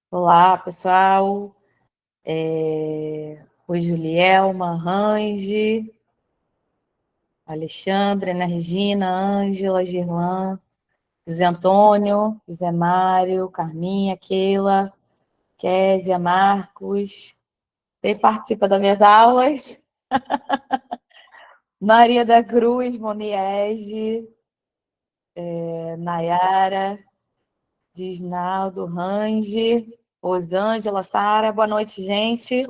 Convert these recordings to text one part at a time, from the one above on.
Olá, pessoal. Oi, Julielma, Range, Alexandre, Ana Regina, Ângela, Girlan, José Antônio, José Mário, Carminha, Keila, Késia, Marcos. Quem participa das minhas aulas? Maria da Cruz, Moniege, Nayara, Disnaldo, Range, Rosângela, Sara. Boa noite, gente.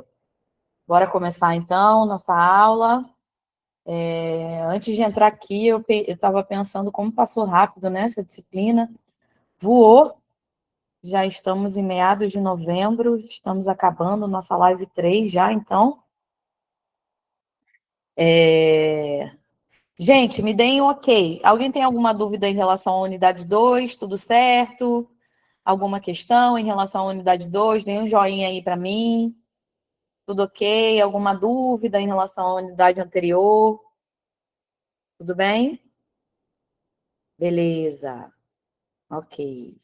Bora começar, então, nossa aula. Antes de entrar aqui, eu estava pensando como passou rápido, né, essa disciplina. Voou. Já estamos em meados de novembro, estamos acabando nossa live 3 já, então. Gente, me deem um ok. Alguém tem alguma dúvida em relação à unidade 2? Tudo certo? Alguma questão em relação à unidade 2? Dê um joinha aí para mim. Tudo ok? Alguma dúvida em relação à unidade anterior? Tudo bem? Beleza. Ok.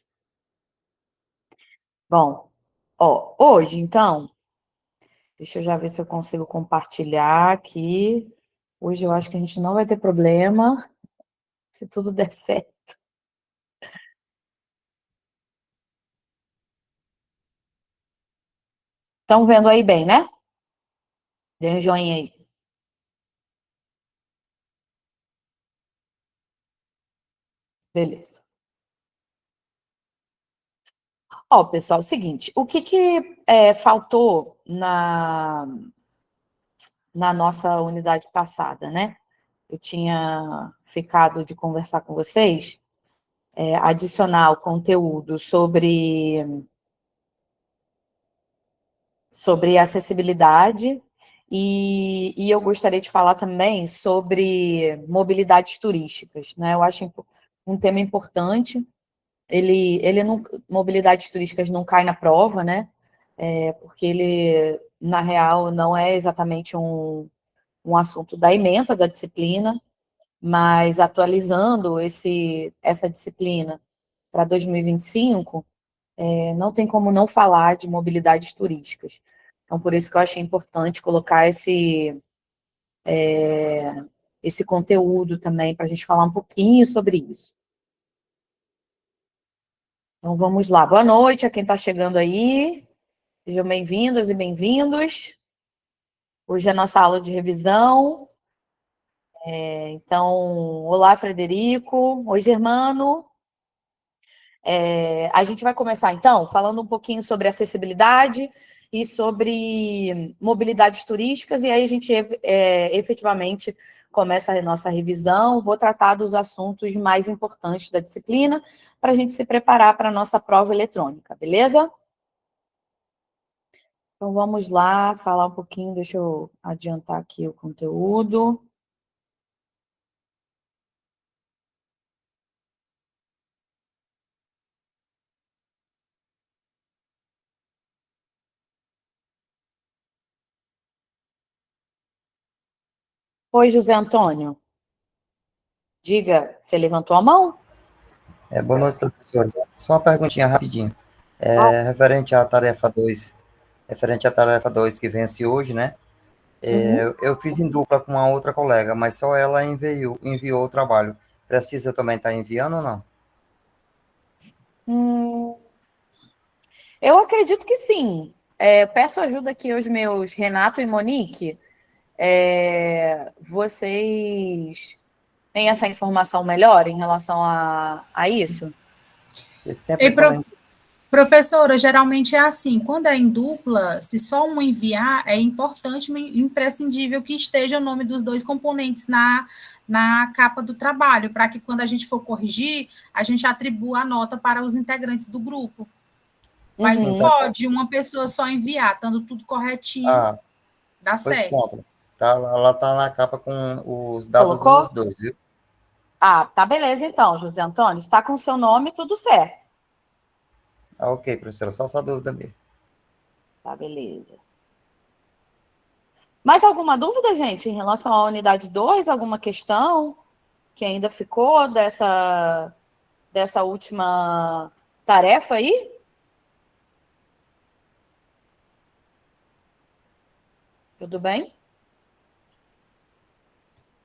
Bom, hoje, então, deixa eu já ver se eu consigo compartilhar aqui. Hoje eu acho que a gente não vai ter problema, se tudo der certo. Estão vendo aí bem, né? Dê um joinha aí. Beleza. Pessoal, é o seguinte, o que faltou na nossa unidade passada, né? Eu tinha ficado de conversar com vocês, adicionar o conteúdo sobre acessibilidade e eu gostaria de falar também sobre mobilidades turísticas, né? Eu acho um tema importante. Ele não, mobilidades turísticas não cai na prova, né? Porque ele, na real, não é exatamente um assunto da ementa da disciplina, mas atualizando essa disciplina para 2025, não tem como não falar de mobilidades turísticas. Então, por isso que eu achei importante colocar esse conteúdo também, para a gente falar um pouquinho sobre isso. Então, vamos lá. Boa noite a quem está chegando aí. Sejam bem-vindas e bem-vindos. Hoje é a nossa aula de revisão. Então, olá, Frederico. Oi, Germano. A gente vai começar, então, falando um pouquinho sobre acessibilidade e sobre mobilidades turísticas, e aí a gente efetivamente começa a nossa revisão. Vou tratar dos assuntos mais importantes da disciplina para a gente se preparar para a nossa prova eletrônica, beleza? Então, vamos lá, falar um pouquinho, deixa eu adiantar aqui o conteúdo. Oi, José Antônio. Diga, você levantou a mão? Boa noite, professor. Só uma perguntinha rapidinho. Ah, Referente à tarefa 2 que vence hoje, né? uhum. Eu fiz em dupla com uma outra colega, mas só ela enviou o trabalho. Precisa eu também estar enviando ou não? Hum, eu acredito que sim. Peço ajuda aqui aos meus Renato e Monique. Vocês têm essa informação melhor em relação a isso? Porque E sempre quando a gente... professora, geralmente é assim, quando é em dupla, se só um enviar, é importante, imprescindível que esteja o nome dos dois componentes na capa do trabalho, para que quando a gente for corrigir, a gente atribua a nota para os integrantes do grupo. Mas Não Uhum. tá... pode uma pessoa só enviar, estando tudo corretinho, Ah, dá pois certo. pronto. Tá, ela tá na capa com os dados dos Colocou? dois, viu? Ah, tá, beleza então, José Antônio. Está com o seu nome, tudo certo. Ah, ok, professora, só essa dúvida mesmo. Tá, beleza. Mais alguma dúvida, gente, em relação à unidade 2? Alguma questão que ainda ficou dessa última tarefa aí? Tudo bem?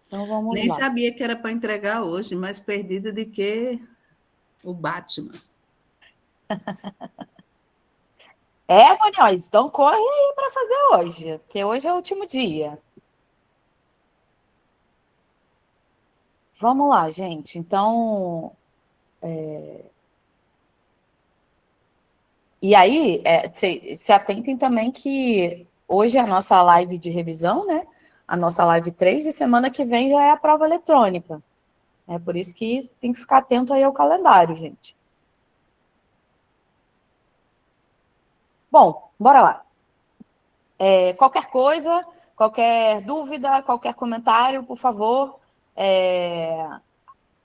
Então vamos Nem lá. sabia que era para entregar hoje, mais perdida do que o Batman. Munhoz, então corre aí para fazer hoje, porque hoje é o último dia. Vamos lá, gente. Então, e aí, se atentem também que hoje é a nossa live de revisão, né? A nossa live 3, e semana que vem já é a prova eletrônica. É por isso que tem que ficar atento aí ao calendário, gente. Bom, bora lá. Qualquer coisa, qualquer dúvida, qualquer comentário, por favor,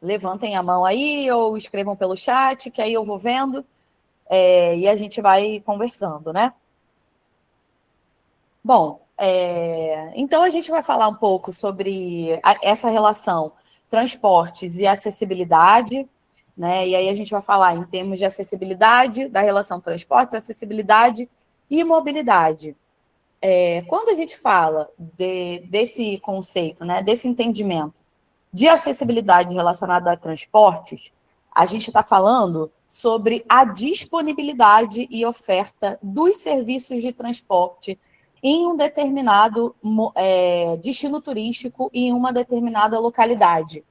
levantem a mão aí ou escrevam pelo chat, que aí eu vou vendo, e a gente vai conversando, né? Bom, então a gente vai falar um pouco sobre essa relação transportes e acessibilidade, né? E aí a gente vai falar em termos de acessibilidade, da relação transportes, acessibilidade e mobilidade. Quando a gente fala desse conceito, né, desse entendimento de acessibilidade relacionada a transportes, a gente está falando sobre a disponibilidade e oferta dos serviços de transporte em um determinado destino turístico e em uma determinada localidade.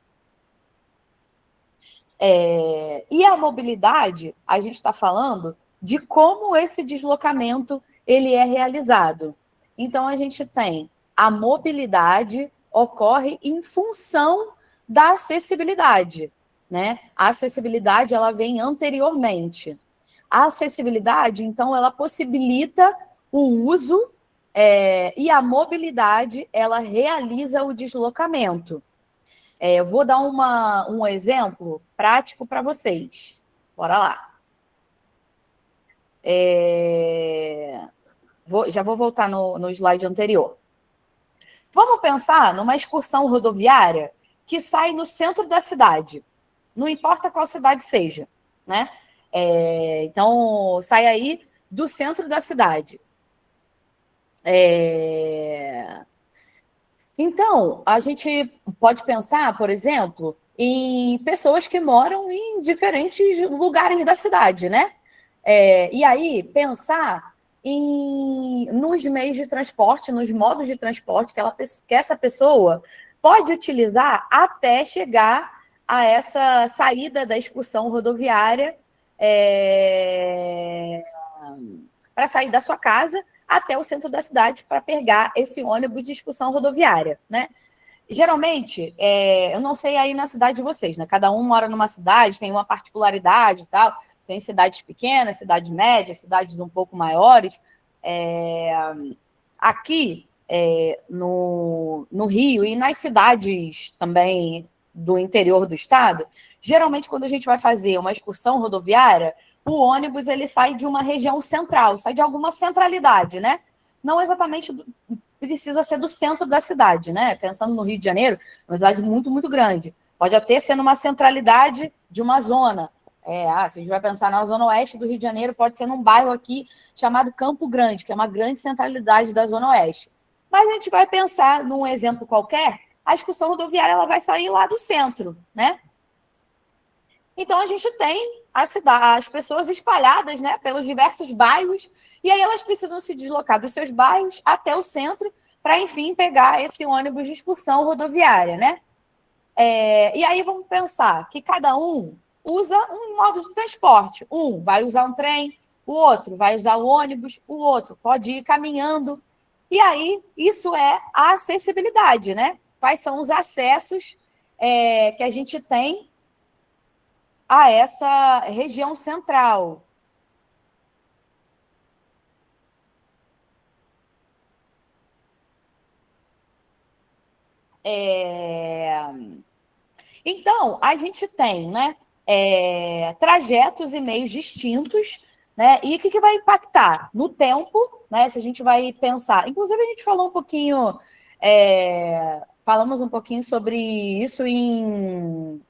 E a mobilidade, a gente está falando de como esse deslocamento ele é realizado. Então, a gente tem a mobilidade ocorre em função da acessibilidade, né? A acessibilidade, ela vem anteriormente. A acessibilidade, então, ela possibilita o uso e a mobilidade, ela realiza o deslocamento. Eu vou dar um exemplo prático para vocês. Bora lá. Já vou voltar no slide anterior. Vamos pensar numa excursão rodoviária que sai no centro da cidade. Não importa qual cidade seja, né? Então, sai aí do centro da cidade. Então, a gente pode pensar, por exemplo, em pessoas que moram em diferentes lugares da cidade, né? E aí, pensar nos meios de transporte, nos modos de transporte que essa pessoa pode utilizar até chegar a essa saída da excursão rodoviária para sair da sua casa até o centro da cidade para pegar esse ônibus de excursão rodoviária, né? Geralmente, eu não sei aí na cidade de vocês, né? Cada um mora numa cidade, tem uma particularidade e tal. Tem cidades pequenas, cidades médias, cidades um pouco maiores. Aqui, no Rio e nas cidades também do interior do estado, geralmente quando a gente vai fazer uma excursão rodoviária, o ônibus ele sai de uma região central, sai de alguma centralidade, né? Não exatamente precisa ser do centro da cidade, né? Pensando no Rio de Janeiro, uma cidade muito, muito grande. Pode até ser numa centralidade de uma zona. Se a gente vai pensar na zona oeste do Rio de Janeiro, pode ser num bairro aqui chamado Campo Grande, que é uma grande centralidade da zona oeste. Mas a gente vai pensar num exemplo qualquer, a excursão rodoviária ela vai sair lá do centro, né? Então, a gente tem as pessoas espalhadas, né, pelos diversos bairros, e aí elas precisam se deslocar dos seus bairros até o centro para, enfim, pegar esse ônibus de excursão rodoviária, né? E aí vamos pensar que cada um usa um modo de transporte. Um vai usar um trem, o outro vai usar o ônibus, o outro pode ir caminhando. E aí, isso é a acessibilidade, né? Quais são os acessos que a gente tem a essa região central. Então, a gente tem, né, trajetos e meios distintos, né? E o que vai impactar? No tempo, né? Se a gente vai pensar. Inclusive, a gente falou um pouquinho, falamos um pouquinho sobre isso em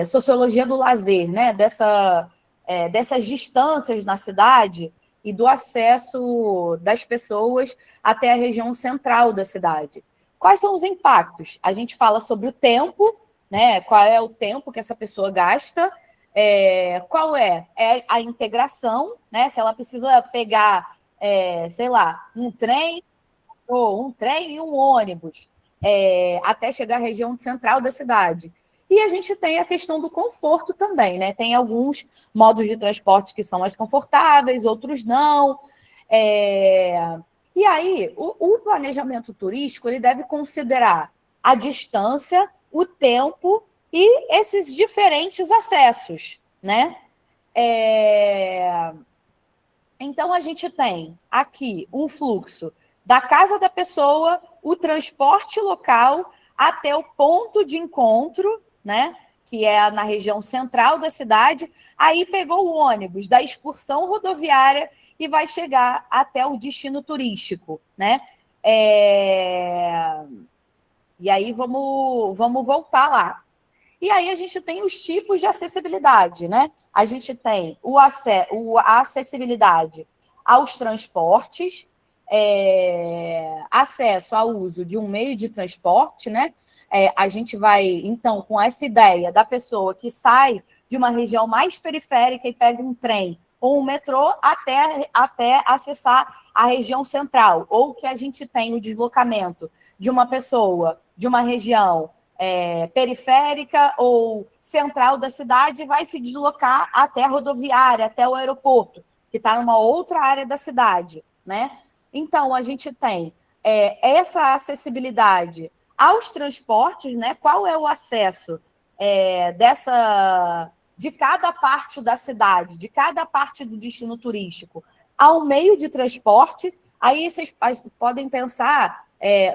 sociologia do lazer, né? Dessas distâncias na cidade e do acesso das pessoas até a região central da cidade. Quais são os impactos? A gente fala sobre o tempo, né? Qual é o tempo que essa pessoa gasta, qual é a integração, né? Se ela precisa pegar, sei lá, um trem e um ônibus, até chegar à região central da cidade. E a gente tem a questão do conforto também, né? Tem alguns modos de transporte que são mais confortáveis, outros não. E aí, o planejamento turístico ele deve considerar a distância, o tempo e esses diferentes acessos, né? Então, a gente tem aqui um fluxo da casa da pessoa, o transporte local até o ponto de encontro, né? Que é na região central da cidade. Aí pegou o ônibus da excursão rodoviária e vai chegar até o destino turístico, né? E aí vamos voltar lá. E aí a gente tem os tipos de acessibilidade, né? A gente tem a acessibilidade aos transportes, acesso ao uso de um meio de transporte, né? A gente vai, então, com essa ideia da pessoa que sai de uma região mais periférica e pega um trem ou um metrô até acessar a região central, ou que a gente tem o deslocamento de uma pessoa de uma região periférica ou central da cidade vai se deslocar até a rodoviária, até o aeroporto, que está numa outra área da cidade, né? Então, a gente tem essa acessibilidade aos transportes, né? Qual é o acesso de cada parte da cidade, de cada parte do destino turístico ao meio de transporte? Aí vocês podem pensar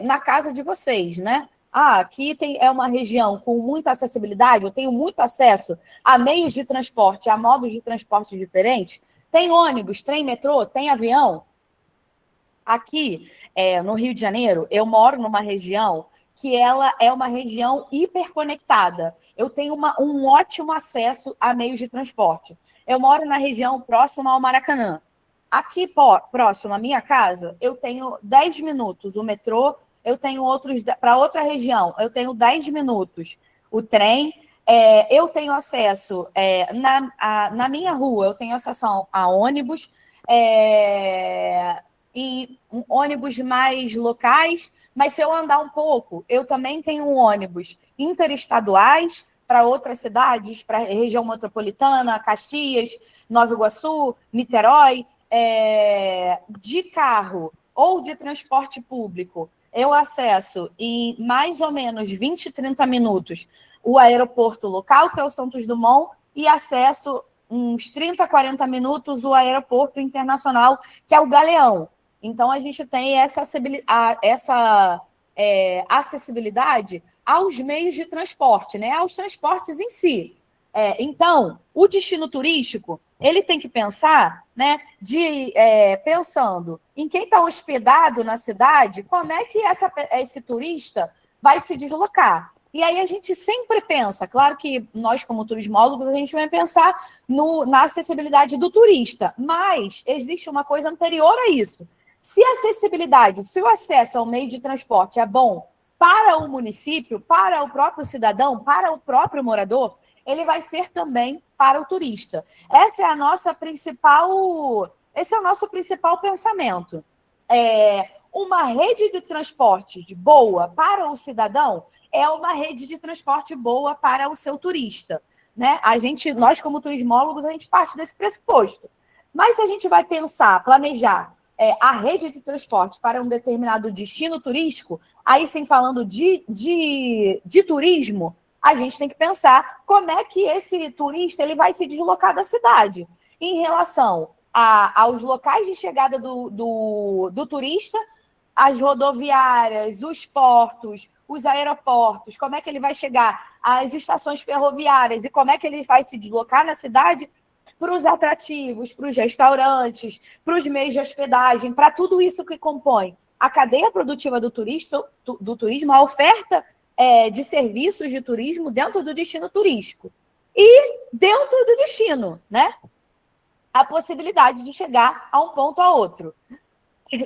na casa de vocês, né? Aqui é uma região com muita acessibilidade, eu tenho muito acesso a meios de transporte, a modos de transporte diferentes. Tem ônibus, trem, metrô, tem avião. Aqui, no Rio de Janeiro, eu moro numa região que ela é uma região hiperconectada. Eu tenho um ótimo acesso a meios de transporte. Eu moro na região próxima ao Maracanã. Aqui, próximo à minha casa, eu tenho 10 minutos o metrô, eu tenho outros para outra região, eu tenho 10 minutos o trem, eu tenho acesso na minha rua, eu tenho acesso a ônibus, e ônibus mais locais, mas se eu andar um pouco, eu também tenho ônibus interestaduais para outras cidades, para a região metropolitana, Caxias, Nova Iguaçu, Niterói, de carro ou de transporte público. Eu acesso em mais ou menos 20, 30 minutos o aeroporto local, que é o Santos Dumont, e acesso uns 30, 40 minutos o aeroporto internacional, que é o Galeão. Então, a gente tem essa acessibilidade aos meios de transporte, né? Aos transportes em si. Então, o destino turístico, ele tem que pensar, né, pensando em quem está hospedado na cidade, como é que esse turista vai se deslocar. E aí a gente sempre pensa, claro que nós, como turismólogos, a gente vai pensar na acessibilidade do turista, mas existe uma coisa anterior a isso. Se a acessibilidade, se o acesso ao meio de transporte é bom para o município, para o próprio cidadão, para o próprio morador, ele vai ser também para o turista. Esse é o nosso principal pensamento. Uma rede de transportes boa para o cidadão é uma rede de transporte boa para o seu turista, né? Nós, como turismólogos, a gente parte desse pressuposto. Mas se a gente vai planejar a rede de transporte para um determinado destino turístico, aí sim falando de turismo, a gente tem que pensar como é que esse turista ele vai se deslocar da cidade em relação aos locais de chegada do turista, as rodoviárias, os portos, os aeroportos, como é que ele vai chegar às estações ferroviárias e como é que ele vai se deslocar na cidade para os atrativos, para os restaurantes, para os meios de hospedagem, para tudo isso que compõe a cadeia produtiva do turismo, a oferta de serviços de turismo dentro do destino turístico. E dentro do destino, né? a possibilidade de chegar a um ponto a outro.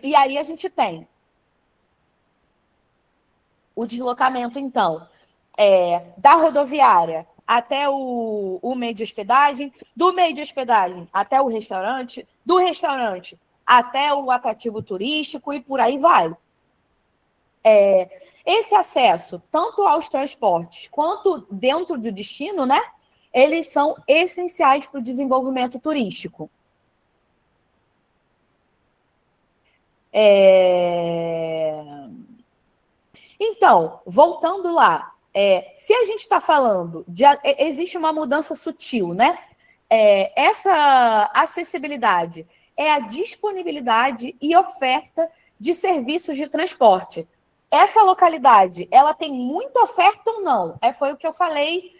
E aí a gente tem o deslocamento, então, da rodoviária até o meio de hospedagem, do meio de hospedagem até o restaurante, do restaurante até o atrativo turístico e por aí vai. Esse acesso, tanto aos transportes quanto dentro do destino, né, eles são essenciais para o desenvolvimento turístico. Então, voltando lá, se a gente está falando de... Existe uma mudança sutil, né? Essa acessibilidade é a disponibilidade e oferta de serviços de transporte. Essa localidade, ela tem muita oferta ou não? Foi o que eu falei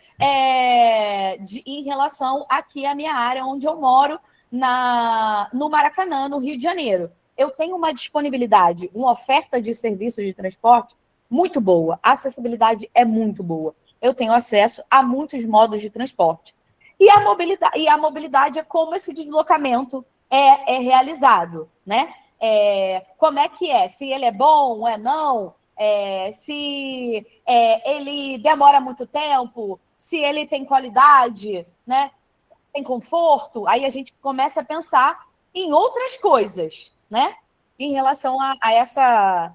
em relação aqui à minha área, onde eu moro, no Maracanã, no Rio de Janeiro. Eu tenho uma disponibilidade, uma oferta de serviços de transporte muito boa. A acessibilidade é muito boa. Eu tenho acesso a muitos modos de transporte. E a mobilidade é como esse deslocamento é realizado, né? Como é que é? Se ele é bom, não? Se ele demora muito tempo? Se ele tem qualidade, né? Tem conforto? Aí a gente começa a pensar em outras coisas, né? Em relação a essa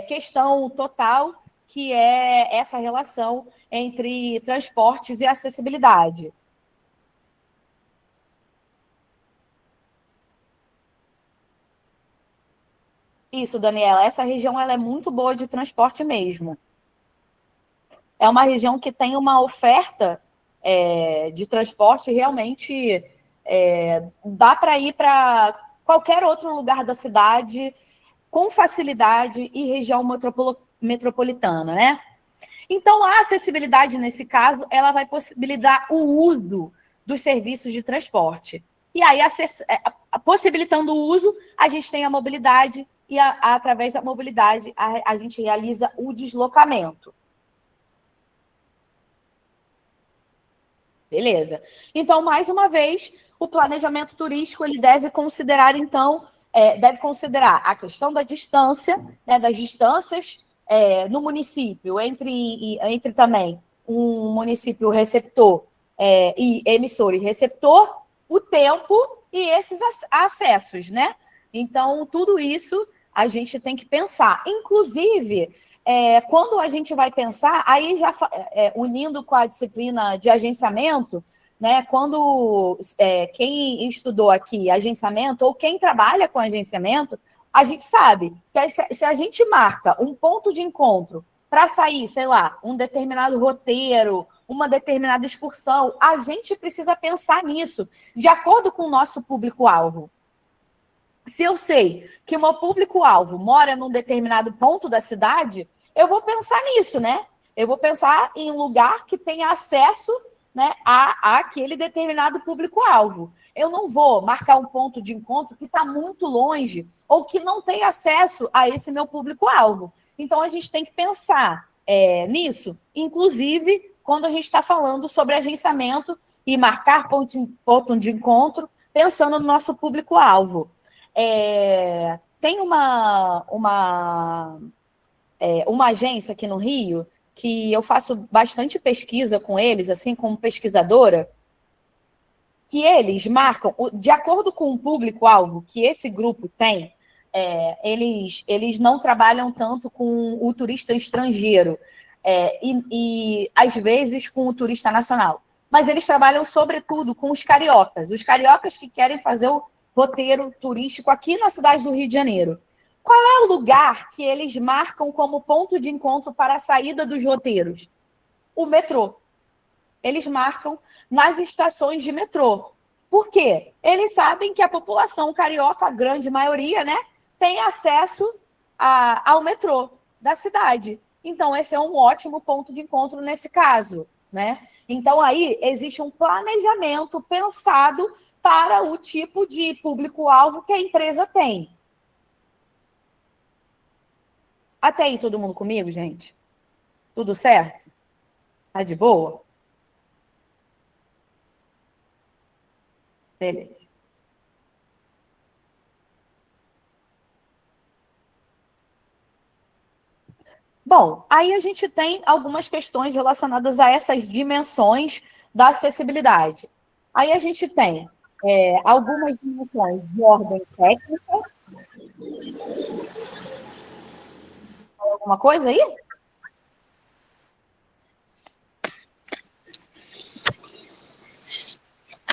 questão total, que é essa relação entre transportes e acessibilidade. Isso, Daniela. Essa região ela é muito boa de transporte mesmo. É uma região que tem uma oferta de transporte realmente dá para ir para qualquer outro lugar da cidade com facilidade e região metropolitana, né? Então, a acessibilidade, nesse caso, ela vai possibilitar o uso dos serviços de transporte. E aí, possibilitando o uso, a gente tem a mobilidade e, através da mobilidade, a gente realiza o deslocamento. Beleza. Então, mais uma vez, o planejamento turístico ele deve considerar, então, a questão da distância, né, das distâncias no município, entre também um município receptor e emissor e receptor, o tempo e esses acessos, né? Então, tudo isso a gente tem que pensar. Inclusive, quando a gente vai pensar, aí já unindo com a disciplina de agenciamento, né, quando quem estudou aqui agenciamento ou quem trabalha com agenciamento, a gente sabe que se a gente marca um ponto de encontro para sair, sei lá, um determinado roteiro, uma determinada excursão, a gente precisa pensar nisso, de acordo com o nosso público-alvo. Se eu sei que o meu público-alvo mora num determinado ponto da cidade, eu vou pensar nisso, né? Eu vou pensar em um lugar que tenha acesso, né, àquele determinado público-alvo. Eu não vou marcar um ponto de encontro que está muito longe ou que não tem acesso a esse meu público-alvo. Então, a gente tem que pensar nisso, inclusive quando a gente está falando sobre agenciamento e marcar ponto de encontro, pensando no nosso público-alvo. Tem uma agência aqui no Rio que eu faço bastante pesquisa com eles, assim, como pesquisadora, que eles marcam, de acordo com o público-alvo que esse grupo tem, eles não trabalham tanto com o turista estrangeiro e, às vezes, com o turista nacional. Mas eles trabalham, sobretudo, com os cariocas que querem fazer o roteiro turístico aqui na cidade do Rio de Janeiro. Qual é o lugar que eles marcam como ponto de encontro para a saída dos roteiros? O metrô. Eles marcam nas estações de metrô. Por quê? Eles sabem que a população carioca, a grande maioria, né, tem acesso ao metrô da cidade. Então, esse é um ótimo ponto de encontro nesse caso, né? Então, aí existe um planejamento pensado para o tipo de público-alvo que a empresa tem. Até aí, todo mundo comigo, gente? Tudo certo? Tá de boa? Beleza. Bom, aí a gente tem algumas questões relacionadas a essas dimensões da acessibilidade. Aí a gente tem algumas dimensões de ordem técnica. Alguma coisa aí?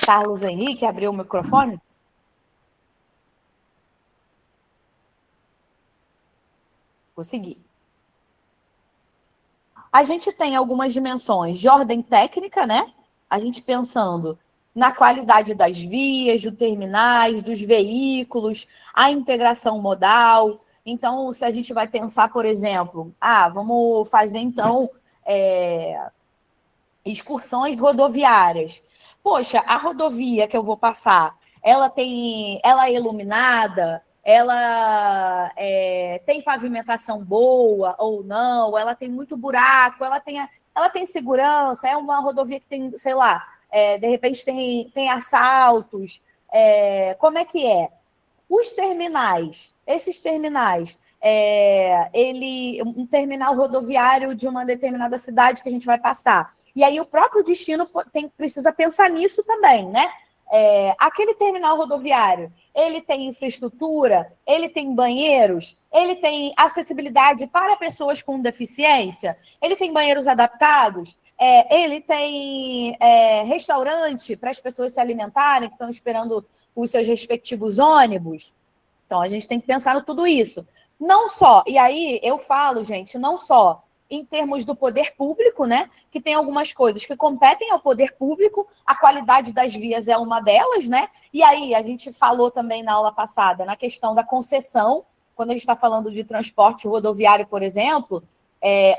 Carlos Henrique abriu o microfone? Consegui. A gente tem algumas dimensões de ordem técnica, né? A gente pensando na qualidade das vias, dos terminais, dos veículos, a integração modal. Então, se a gente vai pensar, por exemplo, vamos fazer, então, excursões rodoviárias. Poxa, a rodovia que eu vou passar, ela é iluminada, ela tem pavimentação boa ou não, ela tem muito buraco, ela tem segurança, é uma rodovia que tem, sei lá, de repente tem assaltos, como é que é? Os terminais, esses terminais, um terminal rodoviário de uma determinada cidade que a gente vai passar. E aí o próprio destino precisa pensar nisso também, né? Aquele terminal rodoviário, ele tem infraestrutura, ele tem banheiros, ele tem acessibilidade para pessoas com deficiência, ele tem banheiros adaptados, ele tem restaurante para as pessoas se alimentarem, que estão esperando os seus respectivos ônibus. Então, a gente tem que pensar em tudo isso. Não só, e aí eu falo, gente, não só em termos do poder público, né? Que tem algumas coisas que competem ao poder público, a qualidade das vias é uma delas, né? E aí, a gente falou também na aula passada, na questão da concessão, quando a gente está falando de transporte rodoviário, por exemplo,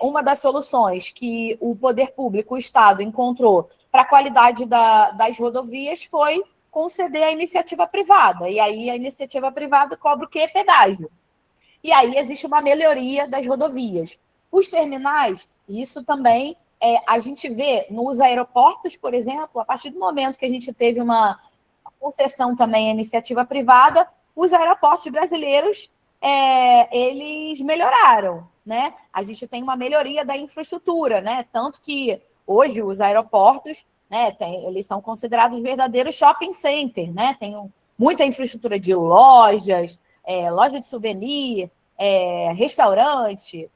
uma das soluções que o poder público, o Estado, encontrou para a qualidade das rodovias foi conceder a iniciativa privada. E aí a iniciativa privada cobra o quê? Pedágio. E aí existe uma melhoria das rodovias. Os terminais, isso também a gente vê nos aeroportos, por exemplo, a partir do momento que a gente teve uma concessão também à iniciativa privada, os aeroportos brasileiros eles melhoraram, né? A gente tem uma melhoria da infraestrutura, né? Tanto que hoje os aeroportos, né, eles são considerados verdadeiros shopping center, né? Tem muita infraestrutura de lojas, loja de souvenir, restaurante,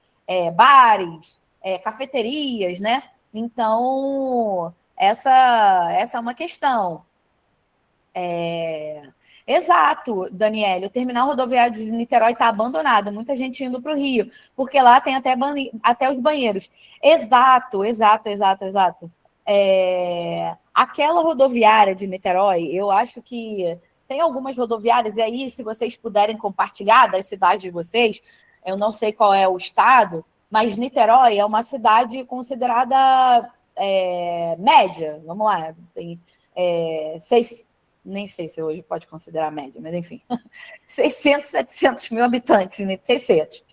bares, cafeterias, né? Então, essa é uma questão. Exato, Daniele. O terminal rodoviário de Niterói está abandonado, muita gente indo para o Rio, porque lá tem até os banheiros. Exato. Aquela rodoviária de Niterói, eu acho que tem algumas rodoviárias, e aí, se vocês puderem compartilhar das cidades de vocês, eu não sei qual é o estado, mas Niterói é uma cidade considerada média, vamos lá, tem nem sei se hoje pode considerar média, mas enfim, 600, 700 mil habitantes, 600.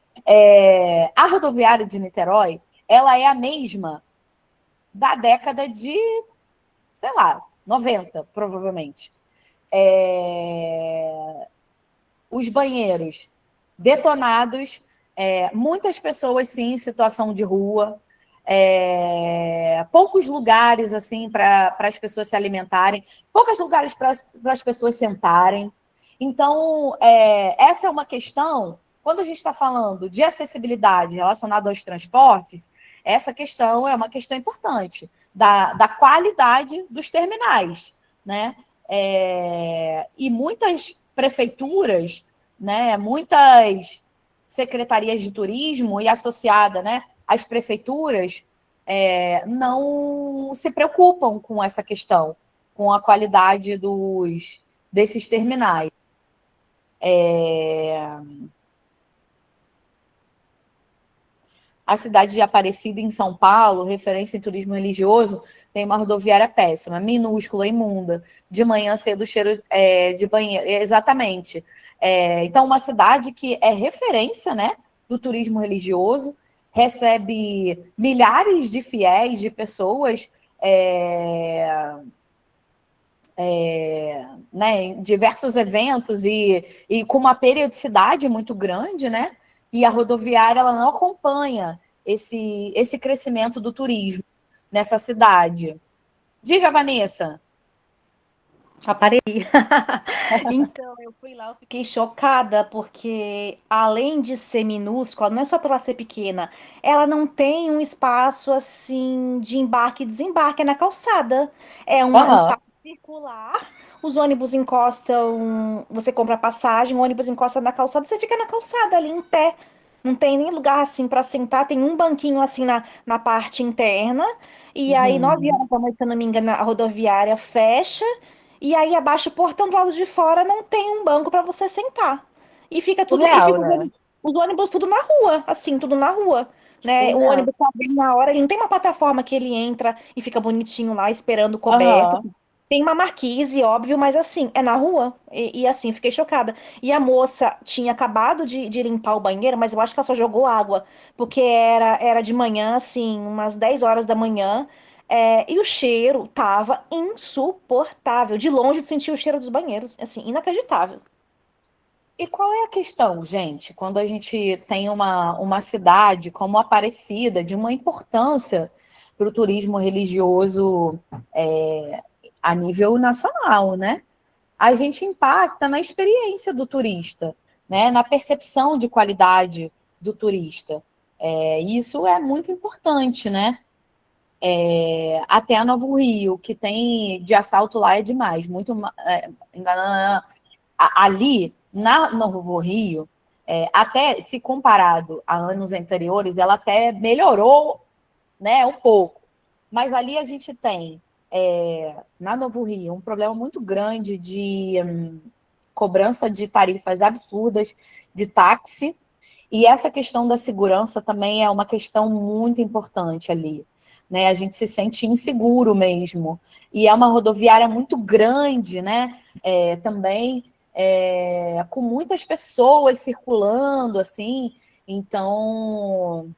A rodoviária de Niterói, ela é a mesma da década de, sei lá, 90, provavelmente. Os banheiros detonados, muitas pessoas, sim, em situação de rua, poucos lugares assim para as pessoas se alimentarem, poucos lugares para as pessoas sentarem. Então, essa é uma questão, quando a gente está falando de acessibilidade relacionada aos transportes, essa questão é uma questão importante, da qualidade dos terminais, né? E muitas prefeituras, né, muitas secretarias de turismo e associada, né, às prefeituras, não se preocupam com essa questão, com a qualidade desses terminais. A cidade de Aparecida, em São Paulo, referência em turismo religioso, tem uma rodoviária péssima, minúscula, imunda, de manhã cedo cheiro de banheiro, exatamente. Então, uma cidade que é referência, né, do turismo religioso, recebe milhares de fiéis, de pessoas, né, em diversos eventos e com uma periodicidade muito grande, né? E a rodoviária ela não acompanha esse crescimento do turismo nessa cidade. Diga, Vanessa. Já parei. Então, eu fui lá, eu fiquei chocada, porque além de ser minúscula, não é só por ela ser pequena, ela não tem um espaço assim de embarque e desembarque, é na calçada. É um Aham. espaço circular, os ônibus encostam, você compra a passagem, o ônibus encosta na calçada, você fica na calçada ali em pé. Não tem nem lugar assim para sentar, tem um banquinho assim na parte interna. E aí, 9 horas da noite, se eu não me engano, a rodoviária fecha. E aí, abaixo do portão do lado de fora, não tem um banco para você sentar. E fica tudo, e Surreal, fica né? os ônibus tudo na rua, assim, tudo na rua, né? O Surreal. ônibus tá bem na hora, ele não tem uma plataforma que ele entra e fica bonitinho lá, esperando coberto. Aham. Tem uma marquise, óbvio, mas assim, é na rua. E assim, fiquei chocada. E a moça tinha acabado de limpar o banheiro, mas eu acho que ela só jogou água, porque era de manhã, assim, umas 10 horas da manhã. E o cheiro tava insuportável. De longe eu sentia o cheiro dos banheiros, assim, inacreditável. E qual é a questão, gente, quando a gente tem uma cidade como Aparecida, de uma importância para o turismo religioso a nível nacional, né? A gente impacta na experiência do turista, né? Na percepção de qualidade do turista. Isso é muito importante, né? Até a Novo Rio, que tem de assalto lá é demais, muito ali na Novo Rio, até se comparado a anos anteriores, ela até melhorou, né, um pouco. Mas ali a gente tem, na Novo Rio, um problema muito grande de cobrança de tarifas absurdas de táxi, e essa questão da segurança também é uma questão muito importante ali. Né? A gente se sente inseguro mesmo. E é uma rodoviária muito grande, né? Também com muitas pessoas circulando, assim. Então,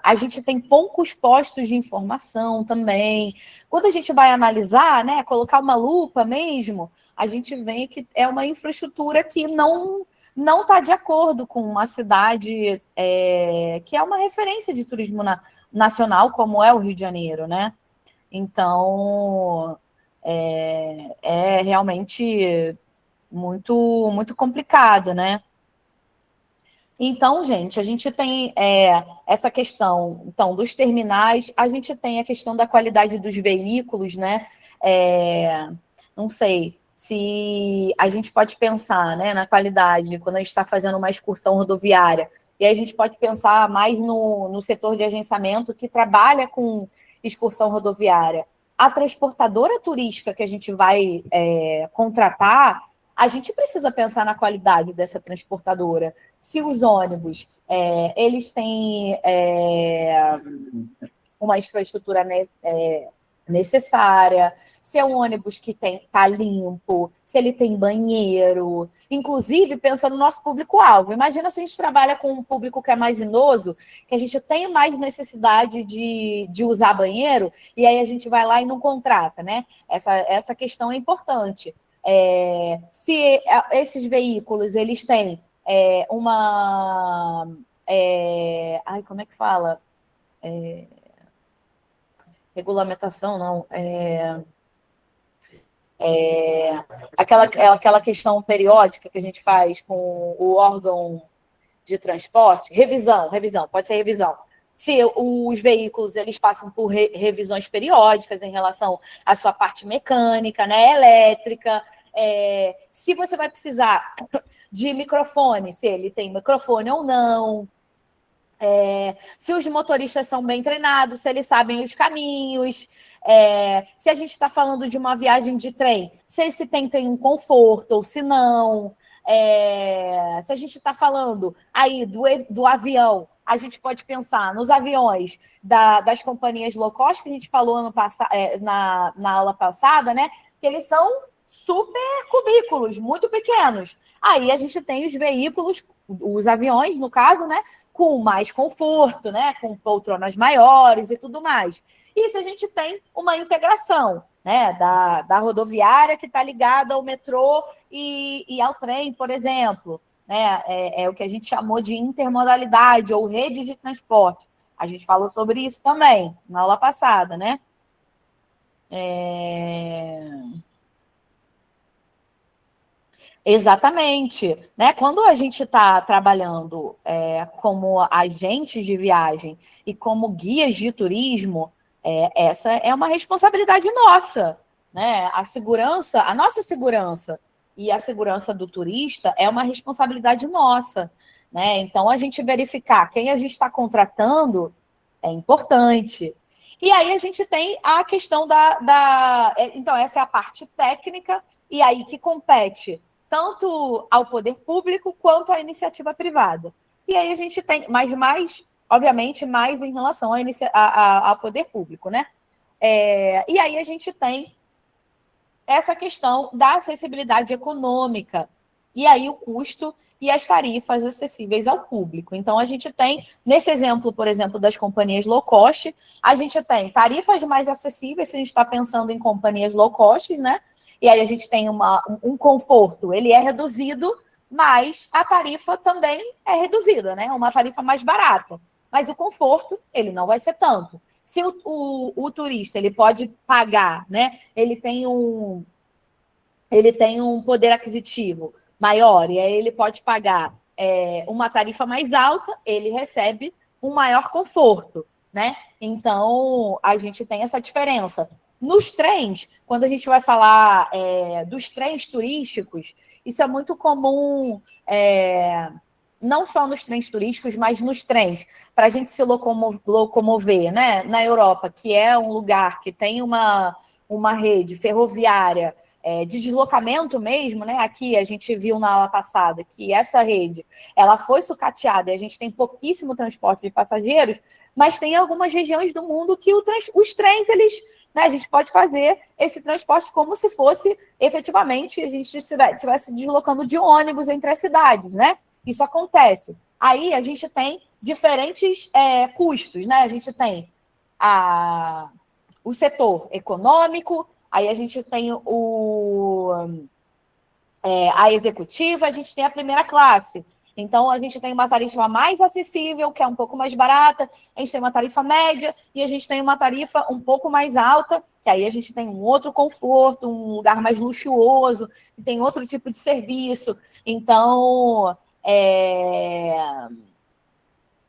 a gente tem poucos postos de informação também. Quando a gente vai analisar, né, colocar uma lupa mesmo, a gente vê que é uma infraestrutura que não está de acordo com uma cidade que é uma referência de turismo nacional, como é o Rio de Janeiro, né? Então, é realmente muito, muito complicado, né? Então, gente, a gente tem essa questão dos terminais, a gente tem a questão da qualidade dos veículos, né? Não sei se a gente pode pensar, né, na qualidade quando a gente está fazendo uma excursão rodoviária, e aí a gente pode pensar mais no setor de agenciamento que trabalha com excursão rodoviária. A transportadora turística que a gente vai contratar, a gente precisa pensar na qualidade dessa transportadora. Se os ônibus eles têm uma infraestrutura necessária, se é um ônibus que está limpo, se ele tem banheiro, inclusive pensando no nosso público-alvo. Imagina se a gente trabalha com um público que é mais idoso, que a gente tem mais necessidade de usar banheiro, e aí a gente vai lá e não contrata, né? Essa questão é importante. Se esses veículos eles têm uma... como é que fala? Regulamentação, não. Aquela questão periódica que a gente faz com o órgão de transporte, revisão, pode ser revisão. Se os veículos eles passam por revisões periódicas em relação à sua parte mecânica, né, elétrica, se você vai precisar de microfone, se ele tem microfone ou não, se os motoristas são bem treinados, se eles sabem os caminhos, se a gente está falando de uma viagem de trem, se esse tem um conforto ou se não, se a gente está falando aí do avião, a gente pode pensar nos aviões das companhias low cost, que a gente falou na aula passada, né? Que eles são super cubículos, muito pequenos. Aí a gente tem os veículos, os aviões, no caso, né? Com mais conforto, né? Com poltronas maiores e tudo mais. E se a gente tem uma integração, né? Da rodoviária que está ligada ao metrô e ao trem, por exemplo. né? É o que a gente chamou de intermodalidade ou rede de transporte. A gente falou sobre isso também na aula passada, né? Exatamente, né? Quando a gente está trabalhando como agentes de viagem e como guias de turismo, essa é uma responsabilidade nossa, né? A segurança, a nossa segurança e a segurança do turista é uma responsabilidade nossa, né? Então, a gente verificar quem a gente está contratando é importante. E aí a gente tem a questão Então, essa é a parte técnica, e aí que compete tanto ao poder público quanto à iniciativa privada. E aí a gente tem, mas mais, obviamente, mais em relação ao poder público, né? E aí a gente tem essa questão da acessibilidade econômica, e aí o custo e as tarifas acessíveis ao público. Então, a gente tem, nesse exemplo, por exemplo, das companhias low cost, a gente tem tarifas mais acessíveis, se a gente está pensando em companhias low cost, né? E aí a gente tem um conforto, ele é reduzido, mas a tarifa também é reduzida, né? Uma tarifa mais barata. Mas o conforto, ele não vai ser tanto. Se o turista ele pode pagar, né? Ele tem um poder aquisitivo maior, e aí ele pode pagar uma tarifa mais alta, ele recebe um maior conforto, né? Então, a gente tem essa diferença. Nos trens, quando a gente vai falar dos trens turísticos, isso é muito comum, não só nos trens turísticos, mas nos trens, para a gente se locomover, né? Na Europa, que é um lugar que tem uma rede ferroviária de deslocamento mesmo, né? Aqui a gente viu na aula passada que essa rede ela foi sucateada e a gente tem pouquíssimo transporte de passageiros, mas tem algumas regiões do mundo que os trens, eles, né, a gente pode fazer esse transporte como se fosse efetivamente a gente estivesse deslocando de ônibus entre as cidades, né? Isso acontece. Aí a gente tem diferentes custos, né? A gente tem o setor econômico, aí a gente tem a executiva, a gente tem a primeira classe. Então, a gente tem uma tarifa mais acessível, que é um pouco mais barata, a gente tem uma tarifa média e a gente tem uma tarifa um pouco mais alta, que aí a gente tem um outro conforto, um lugar mais luxuoso, tem outro tipo de serviço. Então,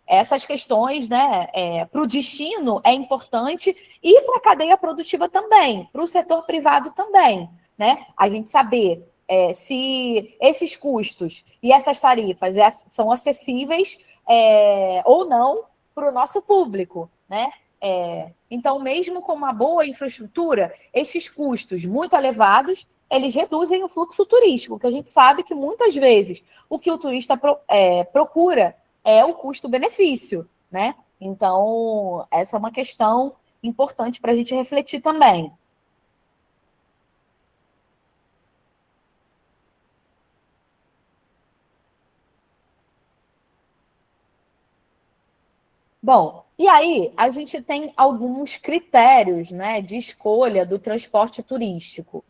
essas questões, né, para o destino é importante e para a cadeia produtiva também, para o setor privado também, né? A gente saber se esses custos e essas tarifas são acessíveis ou não para o nosso público, né? Então, mesmo com uma boa infraestrutura, esses custos muito elevados, eles reduzem o fluxo turístico, que a gente sabe que muitas vezes o que o turista procura é o custo-benefício, né? Então, essa é uma questão importante para a gente refletir também. Bom, e aí a gente tem alguns critérios, né, de escolha do transporte turístico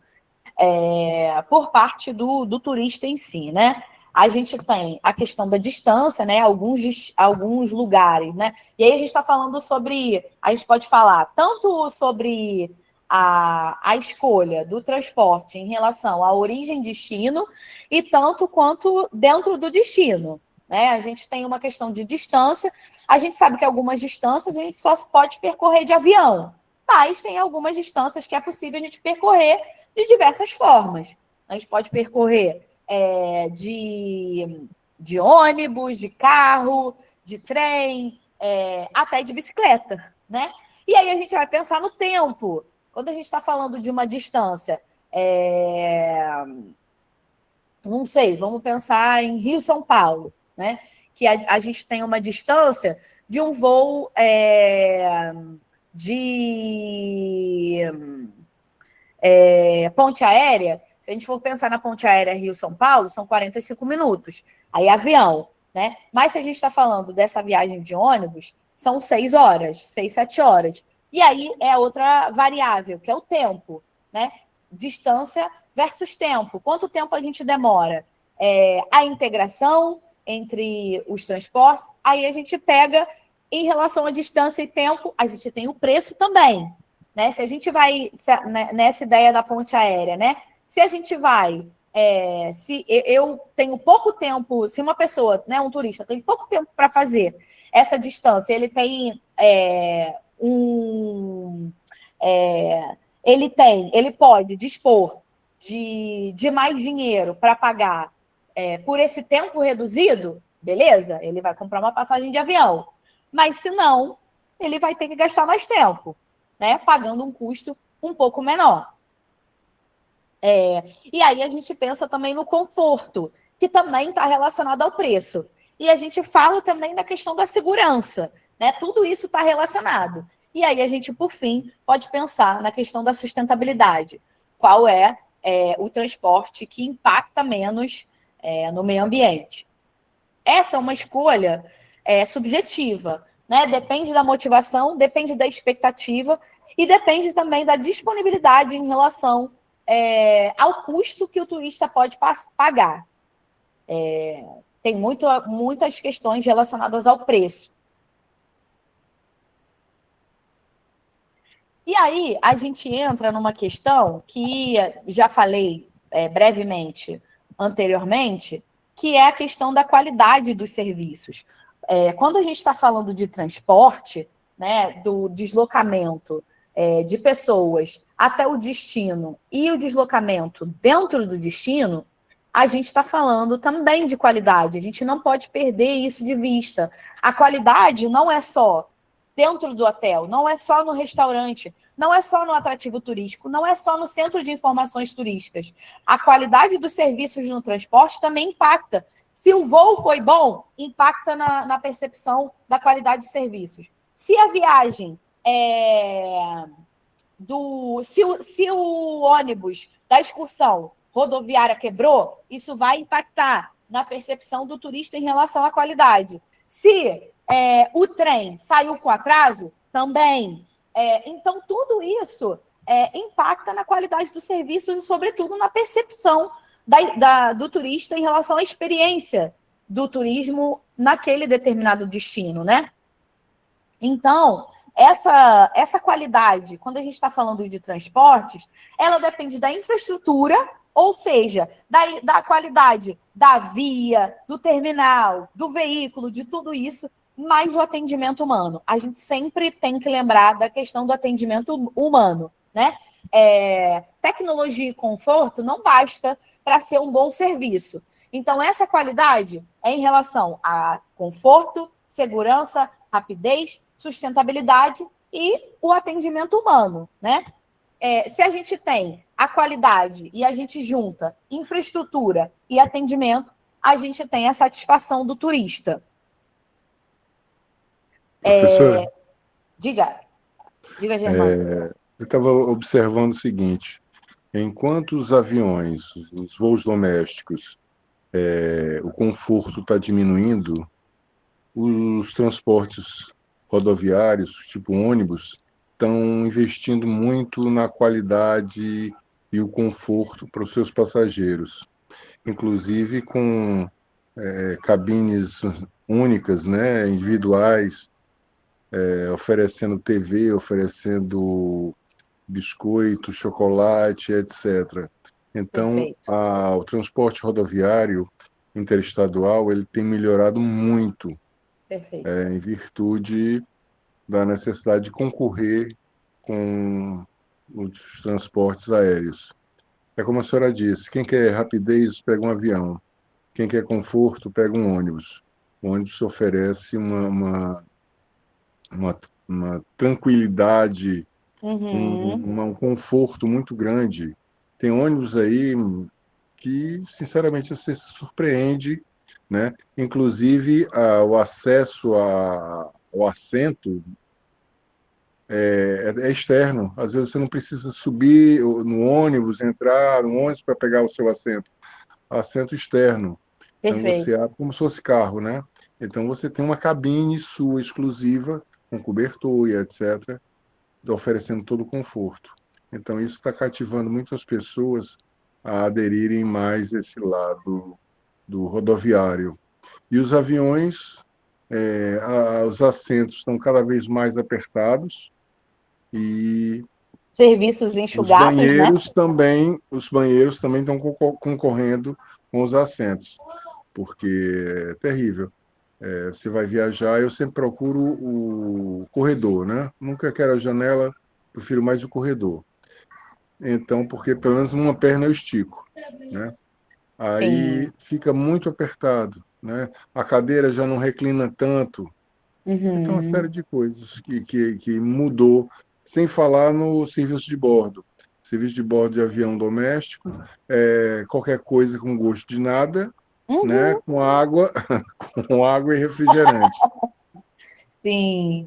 por parte do turista em si, né? A gente tem a questão da distância, né? Alguns lugares, né? E aí a gente está falando sobre, a gente pode falar tanto sobre a escolha do transporte em relação à origem e destino, e tanto quanto dentro do destino, né? A gente tem uma questão de distância, a gente sabe que algumas distâncias a gente só pode percorrer de avião, mas tem algumas distâncias que é possível a gente percorrer de diversas formas. A gente pode percorrer de ônibus, de carro, de trem, até de bicicleta, né? E aí a gente vai pensar no tempo. Quando a gente está falando de uma distância, não sei, vamos pensar em Rio-São Paulo, né? Que a gente tem uma distância de um voo de ponte aérea. Se a gente for pensar na ponte aérea Rio-São Paulo, são 45 minutos. Aí avião, né? Mas se a gente está falando dessa viagem de ônibus, são 6 horas, 6, 7 horas. E aí é outra variável, que é o tempo, né? Distância versus tempo. Quanto tempo a gente demora a integração entre os transportes. Aí a gente pega, em relação à distância e tempo, a gente tem o preço também, né? Se a gente vai nessa ideia da ponte aérea, né? Se a gente vai, se eu tenho pouco tempo, se uma pessoa, né, um turista, tem pouco tempo para fazer essa distância, ele tem ele pode dispor de mais dinheiro para pagar por esse tempo reduzido, beleza? Ele vai comprar uma passagem de avião. Mas se não, ele vai ter que gastar mais tempo, né? Pagando um custo um pouco menor. E aí a gente pensa também no conforto, que também está relacionado ao preço. E a gente fala também da questão da segurança, né? Tudo isso está relacionado. E aí a gente, por fim, pode pensar na questão da sustentabilidade. Qual é o transporte que impacta menos no meio ambiente? Essa é uma escolha subjetiva, né? Depende da motivação, depende da expectativa e depende também da disponibilidade em relação ao custo que o turista pode pagar. Tem muitas questões relacionadas ao preço. E aí a gente entra numa questão que já falei brevemente anteriormente, que é a questão da qualidade dos serviços. Quando a gente está falando de transporte, né, do deslocamento de pessoas até o destino e o deslocamento dentro do destino, a gente está falando também de qualidade. A gente não pode perder isso de vista. A qualidade não é só dentro do hotel, não é só no restaurante, não é só no atrativo turístico, não é só no centro de informações turísticas. A qualidade dos serviços no transporte também impacta. Se o voo foi bom, impacta na percepção da qualidade dos serviços. Se a viagem se o ônibus da excursão rodoviária quebrou, isso vai impactar na percepção do turista em relação à qualidade. Se o trem saiu com atraso, também. Então, tudo isso impacta na qualidade dos serviços e, sobretudo, na percepção do turista em relação à experiência do turismo naquele determinado destino, né? Então, essa qualidade, quando a gente está falando de transportes, ela depende da infraestrutura, ou seja, da qualidade da via, do terminal, do veículo, de tudo isso, mais o atendimento humano. A gente sempre tem que lembrar da questão do atendimento humano, né? Tecnologia e conforto não basta para ser um bom serviço. Então, essa qualidade é em relação a conforto, segurança, rapidez, sustentabilidade e o atendimento humano, né? Se a gente tem a qualidade e a gente junta infraestrutura e atendimento, a gente tem a satisfação do turista. Professora, Diga, Germano. eu estava observando o seguinte: enquanto os aviões, os voos domésticos, o conforto está diminuindo, os transportes rodoviários, tipo ônibus, estão investindo muito na qualidade e o conforto para os seus passageiros, inclusive com cabines únicas, né, individuais, oferecendo TV, oferecendo biscoito, chocolate, etc. Então, o transporte rodoviário interestadual ele tem melhorado muito em virtude da necessidade de concorrer com os transportes aéreos. É como a senhora disse, quem quer rapidez pega um avião, quem quer conforto pega um ônibus. O ônibus oferece uma tranquilidade, um conforto muito grande. Tem ônibus aí que, sinceramente, você se surpreende, né? Inclusive, o acesso ao assento é externo. Às vezes você não precisa subir no ônibus, entrar no ônibus para pegar o seu assento externo. Então você abre como se fosse carro, né? Então você tem uma cabine sua exclusiva, com cobertor e etc., oferecendo todo o conforto. Então isso está cativando muitas pessoas a aderirem mais a esse lado do rodoviário. E os aviões, os assentos estão cada vez mais apertados e Serviços enxugados, né? Os banheiros também estão concorrendo com os assentos, porque é terrível. Você vai viajar, eu sempre procuro o corredor, né? Nunca quero a janela, prefiro mais o corredor. Então, porque pelo menos uma perna eu estico, né? Aí Sim. fica muito apertado, né? A cadeira já não reclina tanto. Então, uma série de coisas que mudou, sem falar no serviço de bordo. Serviço de bordo de avião doméstico, qualquer coisa com gosto de nada, né? Com água, com água e refrigerante. Sim.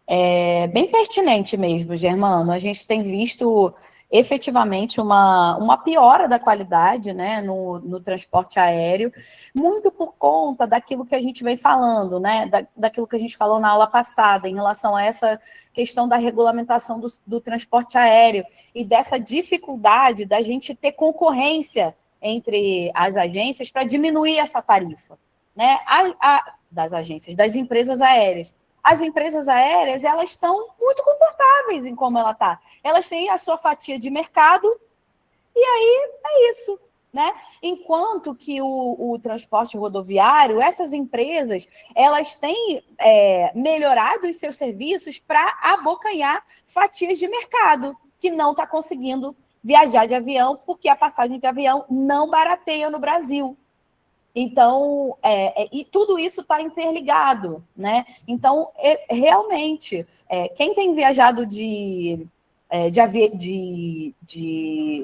É bem pertinente mesmo, Germano. A gente tem visto efetivamente uma piora da qualidade, né, no transporte aéreo, muito por conta daquilo que a gente vem falando, né, daquilo que a gente falou na aula passada, em relação a essa questão da regulamentação do transporte aéreo e dessa dificuldade da gente ter concorrência entre as agências para diminuir essa tarifa, né, das agências, das empresas aéreas. As empresas aéreas, elas estão muito confortáveis em como ela está. Elas têm a sua fatia de mercado e aí é isso, né? Enquanto que o transporte rodoviário, essas empresas, elas têm melhorado os seus serviços para abocanhar fatias de mercado, que não está conseguindo viajar de avião, porque a passagem de avião não barateia no Brasil. Então, e tudo isso está interligado, né? Então, realmente, quem tem viajado de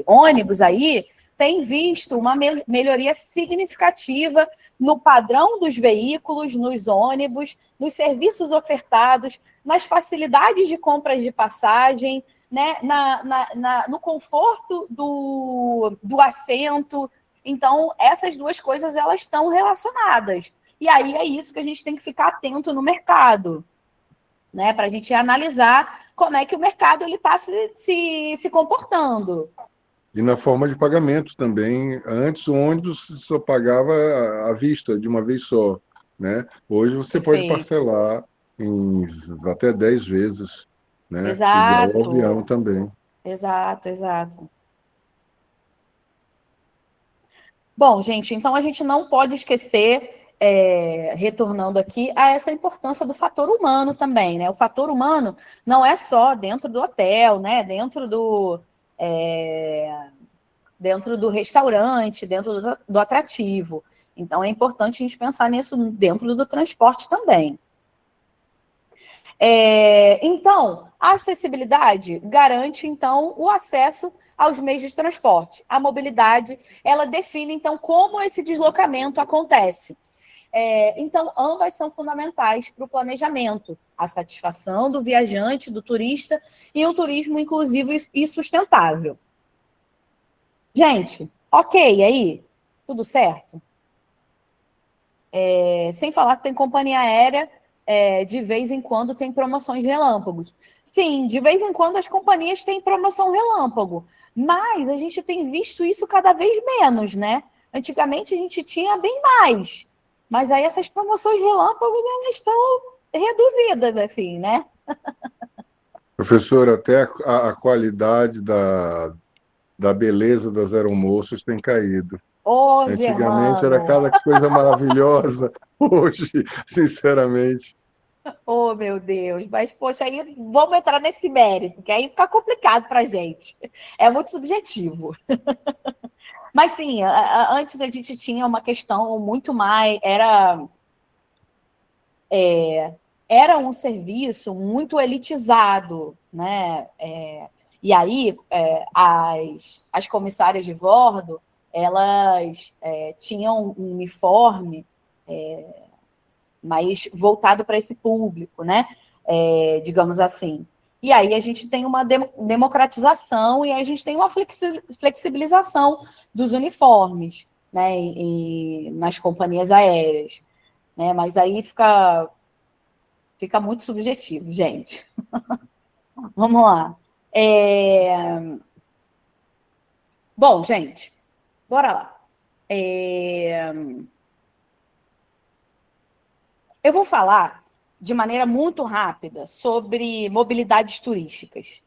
ônibus aí tem visto uma melhoria significativa no padrão dos veículos, nos ônibus, nos serviços ofertados, nas facilidades de compras de passagem, né? No conforto do assento. Então, essas duas coisas, elas estão relacionadas. E aí é isso que a gente tem que ficar atento no mercado, né? Para a gente analisar como é que o mercado está se comportando. E na forma de pagamento também. Antes, o ônibus só pagava à vista, de uma vez só, né? Hoje você pode Perfeito. parcelar em até 10 vezes, né? Igual ao avião Exato. também. Exato. Bom, gente, então a gente não pode esquecer, retornando aqui, a essa importância do fator humano também, né? O fator humano não é só dentro do hotel, né? Dentro do restaurante, dentro do atrativo. Então, é importante a gente pensar nisso dentro do transporte também. Então, a acessibilidade garante, então, o acesso aos meios de transporte. A mobilidade, ela define, então, como esse deslocamento acontece. Então, ambas são fundamentais para o planejamento, a satisfação do viajante, do turista, e um turismo inclusivo e sustentável. Gente, ok aí? Tudo certo? Sem falar que tem companhia aérea, de vez em quando tem promoções relâmpagos. Sim, de vez em quando as companhias têm promoção relâmpago, mas a gente tem visto isso cada vez menos, né? Antigamente a gente tinha bem mais, mas aí essas promoções relâmpagos, elas estão reduzidas, assim, né? Professor, até a qualidade da beleza das aeromoças tem caído. Ô, Antigamente era Germano! cada coisa maravilhosa, hoje, sinceramente. Oh, meu Deus, mas, poxa, aí vamos entrar nesse mérito, que aí fica complicado para a gente. É muito subjetivo. Mas, sim, antes a gente tinha uma questão muito mais... Era um serviço muito elitizado, né? E aí, as comissárias de bordo, elas tinham um uniforme mais voltado para esse público, né? Digamos assim. E aí a gente tem uma democratização e aí a gente tem uma flexibilização dos uniformes, né? Nas companhias aéreas, né? Mas aí fica muito subjetivo, gente. Vamos lá. Bom, gente, bora lá. Eu vou falar de maneira muito rápida sobre mobilidades turísticas.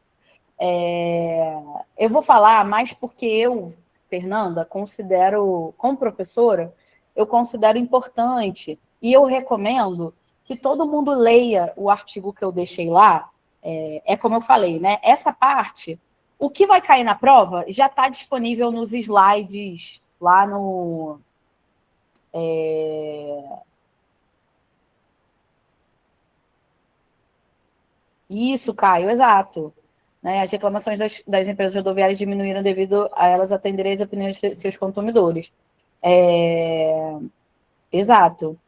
Eu vou falar mais porque eu, Fernanda, considero, como professora, eu considero importante e eu recomendo que todo mundo leia o artigo que eu deixei lá. Como eu falei, né? Essa parte, o que vai cair na prova já está disponível nos slides lá no... Isso, Caio, exato. Né? As reclamações das empresas rodoviárias diminuíram devido a elas atenderem as opiniões de seus consumidores. Exato.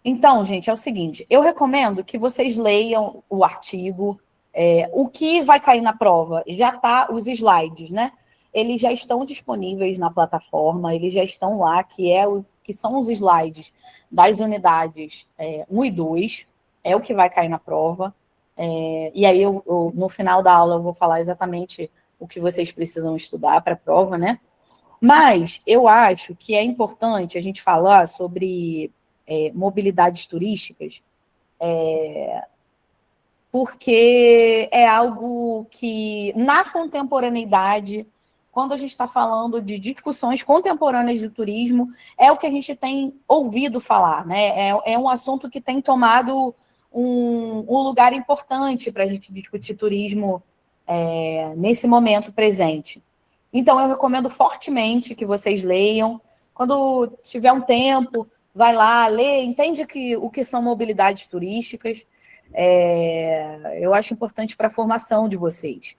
Então, gente, é o seguinte, eu recomendo que vocês leiam o artigo, o que vai cair na prova, já está os slides, né? Eles já estão disponíveis na plataforma, eles já estão lá, que são os slides das unidades 1 e 2, é o que vai cair na prova. E aí, no final da aula, eu vou falar exatamente o que vocês precisam estudar para a prova, né? Mas eu acho que é importante a gente falar sobre mobilidades turísticas, porque é algo que, na contemporaneidade, quando a gente está falando de discussões contemporâneas do turismo, é o que a gente tem ouvido falar, né? É um assunto que tem tomado um lugar importante para a gente discutir turismo nesse momento presente. Então, eu recomendo fortemente que vocês leiam. Quando tiver um tempo, vai lá, lê, entende o que são mobilidades turísticas. Eu acho importante para a formação de vocês.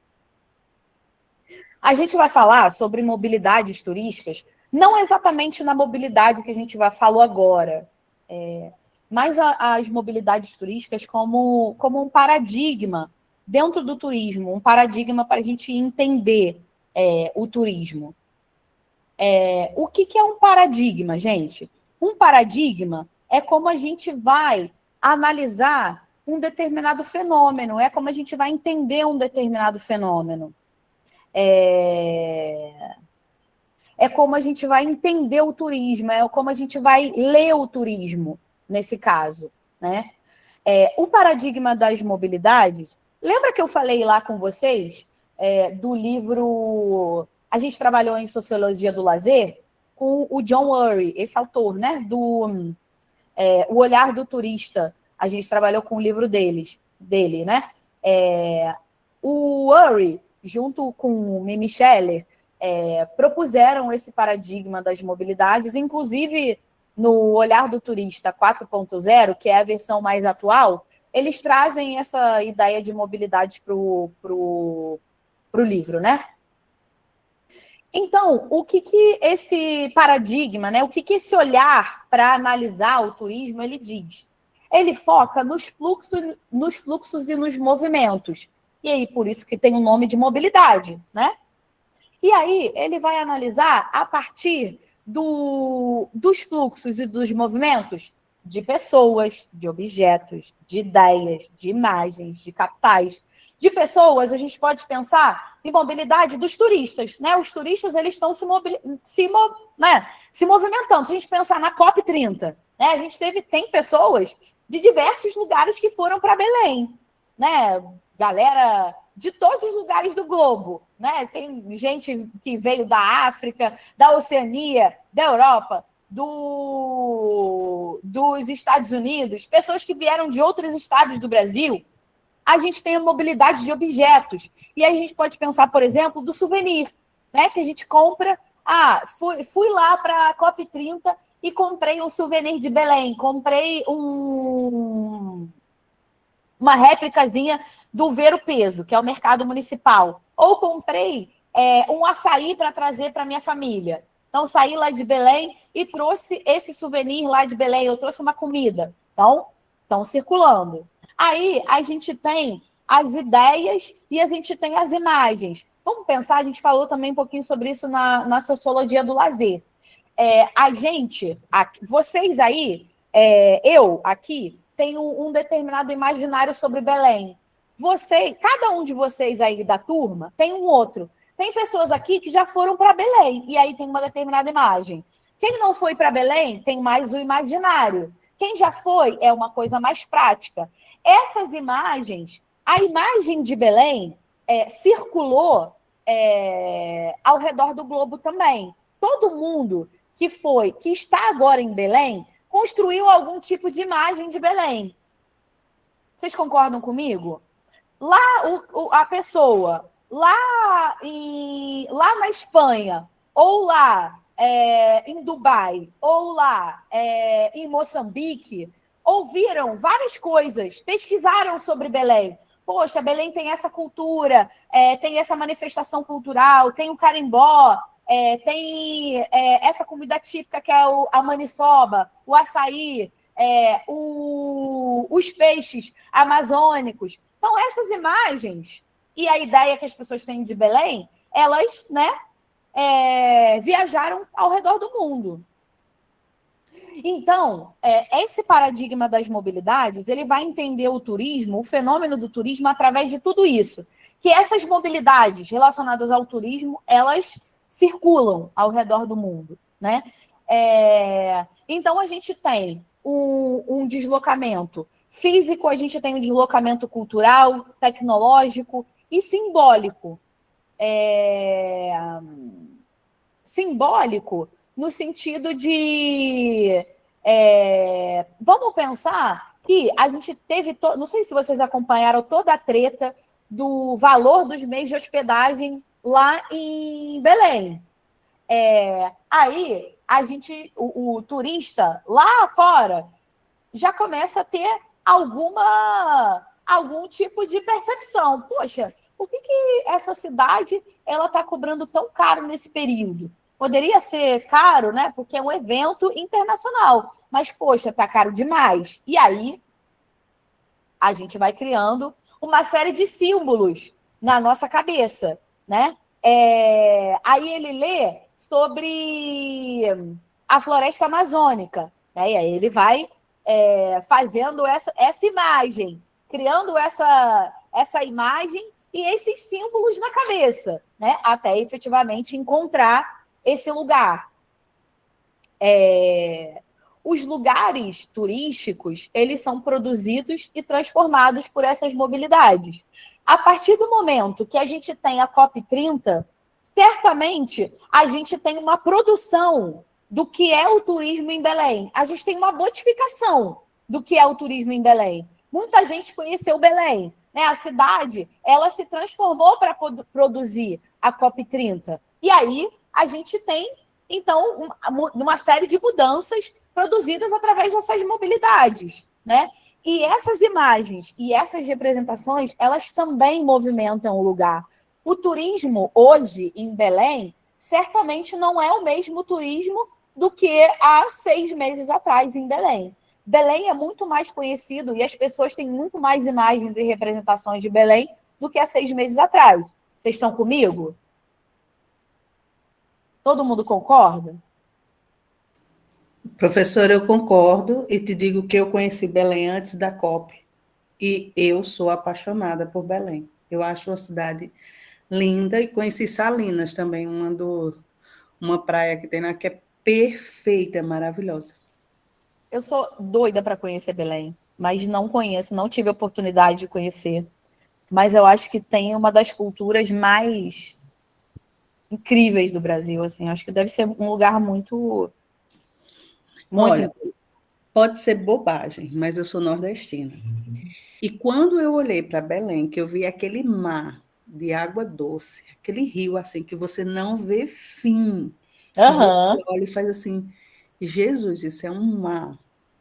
A gente vai falar sobre mobilidades turísticas, não exatamente na mobilidade que a gente falou agora, mas as mobilidades turísticas como um paradigma dentro do turismo, um paradigma para a gente entender o turismo. O que é um paradigma, gente? Um paradigma é como a gente vai analisar um determinado fenômeno, é como a gente vai entender um determinado fenômeno. É como a gente vai entender o turismo, é como a gente vai ler o turismo, nesse caso, né? O paradigma das mobilidades, lembra que eu falei lá com vocês do livro... A gente trabalhou em Sociologia do Lazer com o John Ury, esse autor, né? O Olhar do Turista. A gente trabalhou com o livro dele, né? O Ury, junto com o Mimi Scheller, propuseram esse paradigma das mobilidades, inclusive no Olhar do Turista 4.0, que é a versão mais atual, eles trazem essa ideia de mobilidade para o livro, né? Então, o que esse paradigma, né? O que esse olhar para analisar o turismo, ele diz? Ele foca nos fluxos e nos movimentos. E aí, por isso que tem o nome de mobilidade, né? E aí, ele vai analisar a partir dos fluxos e dos movimentos de pessoas, de objetos, de ideias, de imagens, de capitais. De pessoas, a gente pode pensar em mobilidade dos turistas, né? Os turistas, eles estão se movimentando. Se a gente pensar na COP30, né? A gente tem pessoas de diversos lugares que foram para Belém, né? Galera de todos os lugares do globo, né? Tem gente que veio da África, da Oceania, da Europa, dos Estados Unidos, pessoas que vieram de outros estados do Brasil. A gente tem a mobilidade de objetos. E aí a gente pode pensar, por exemplo, do souvenir, né? Que a gente compra. Fui lá para a COP30 e comprei um souvenir de Belém, comprei uma réplicazinha do Ver o Peso, que é o mercado municipal. Ou comprei um açaí para trazer para minha família. Então, saí lá de Belém e trouxe esse souvenir lá de Belém. Eu trouxe uma comida. Então, estão circulando. Aí, a gente tem as ideias e a gente tem as imagens. Vamos pensar, a gente falou também um pouquinho sobre isso na Sociologia do Lazer. Vocês aí, eu aqui, tenho um determinado imaginário sobre Belém. Cada um de vocês aí da turma tem um outro. Tem pessoas aqui que já foram para Belém, e aí tem uma determinada imagem. Quem não foi para Belém tem mais o imaginário. Quem já foi é uma coisa mais prática. Essas imagens, a imagem de Belém circulou ao redor do globo também. Todo mundo que está agora em Belém, construiu algum tipo de imagem de Belém. Vocês concordam comigo? Lá, a pessoa, lá na Espanha, ou lá em Dubai, ou lá em Moçambique, ouviram várias coisas, pesquisaram sobre Belém. Poxa, Belém tem essa cultura, tem essa manifestação cultural, tem o carimbó, tem essa comida típica que é a maniçoba, o açaí, os peixes amazônicos. Então, essas imagens e a ideia que as pessoas têm de Belém, elas, né, viajaram ao redor do mundo. Então, esse paradigma das mobilidades, ele vai entender o turismo, o fenômeno do turismo, através de tudo isso. Que essas mobilidades relacionadas ao turismo, elas circulam ao redor do mundo, né? Então, a gente tem um deslocamento físico, a gente tem um deslocamento cultural, tecnológico e simbólico. Simbólico no sentido de... vamos pensar que a gente teve... Não sei se vocês acompanharam toda a treta do valor dos meios de hospedagem lá em Belém. Aí, o turista lá fora já começa a ter algum tipo de percepção. Poxa, por que essa cidade está cobrando tão caro nesse período? Poderia ser caro, né? Porque é um evento internacional. Mas, poxa, está caro demais. E aí, a gente vai criando uma série de símbolos na nossa cabeça, né? Aí ele lê sobre a floresta amazônica, né? E aí ele vai fazendo essa imagem, criando essa imagem e esses símbolos na cabeça, né? Até efetivamente encontrar esse lugar. Os lugares turísticos, eles são produzidos e transformados por essas mobilidades. A partir do momento que a gente tem a COP30, certamente a gente tem uma produção do que é o turismo em Belém. A gente tem uma modificação do que é o turismo em Belém. Muita gente conheceu Belém, né? A cidade, ela se transformou para produzir a COP30. E aí a gente tem, então, uma série de mudanças produzidas através dessas mobilidades, né? E essas imagens e essas representações, elas também movimentam o lugar. O turismo hoje em Belém certamente não é o mesmo turismo do que há 6 meses atrás em Belém. Belém é muito mais conhecido e as pessoas têm muito mais imagens e representações de Belém do que há 6 meses atrás. Vocês estão comigo? Todo mundo concorda? Professora, eu concordo e te digo que eu conheci Belém antes da COP e eu sou apaixonada por Belém. Eu acho uma cidade linda e conheci Salinas também, uma praia que tem lá que é perfeita, maravilhosa. Eu sou doida para conhecer Belém, mas não conheço, não tive a oportunidade de conhecer. Mas eu acho que tem uma das culturas mais incríveis do Brasil, assim. Acho que deve ser um lugar muito... Olha, pode ser bobagem, mas eu sou nordestina. E quando eu olhei para Belém, que eu vi aquele mar de água doce, aquele rio assim que você não vê fim, você olha e faz assim, Jesus, isso é um mar,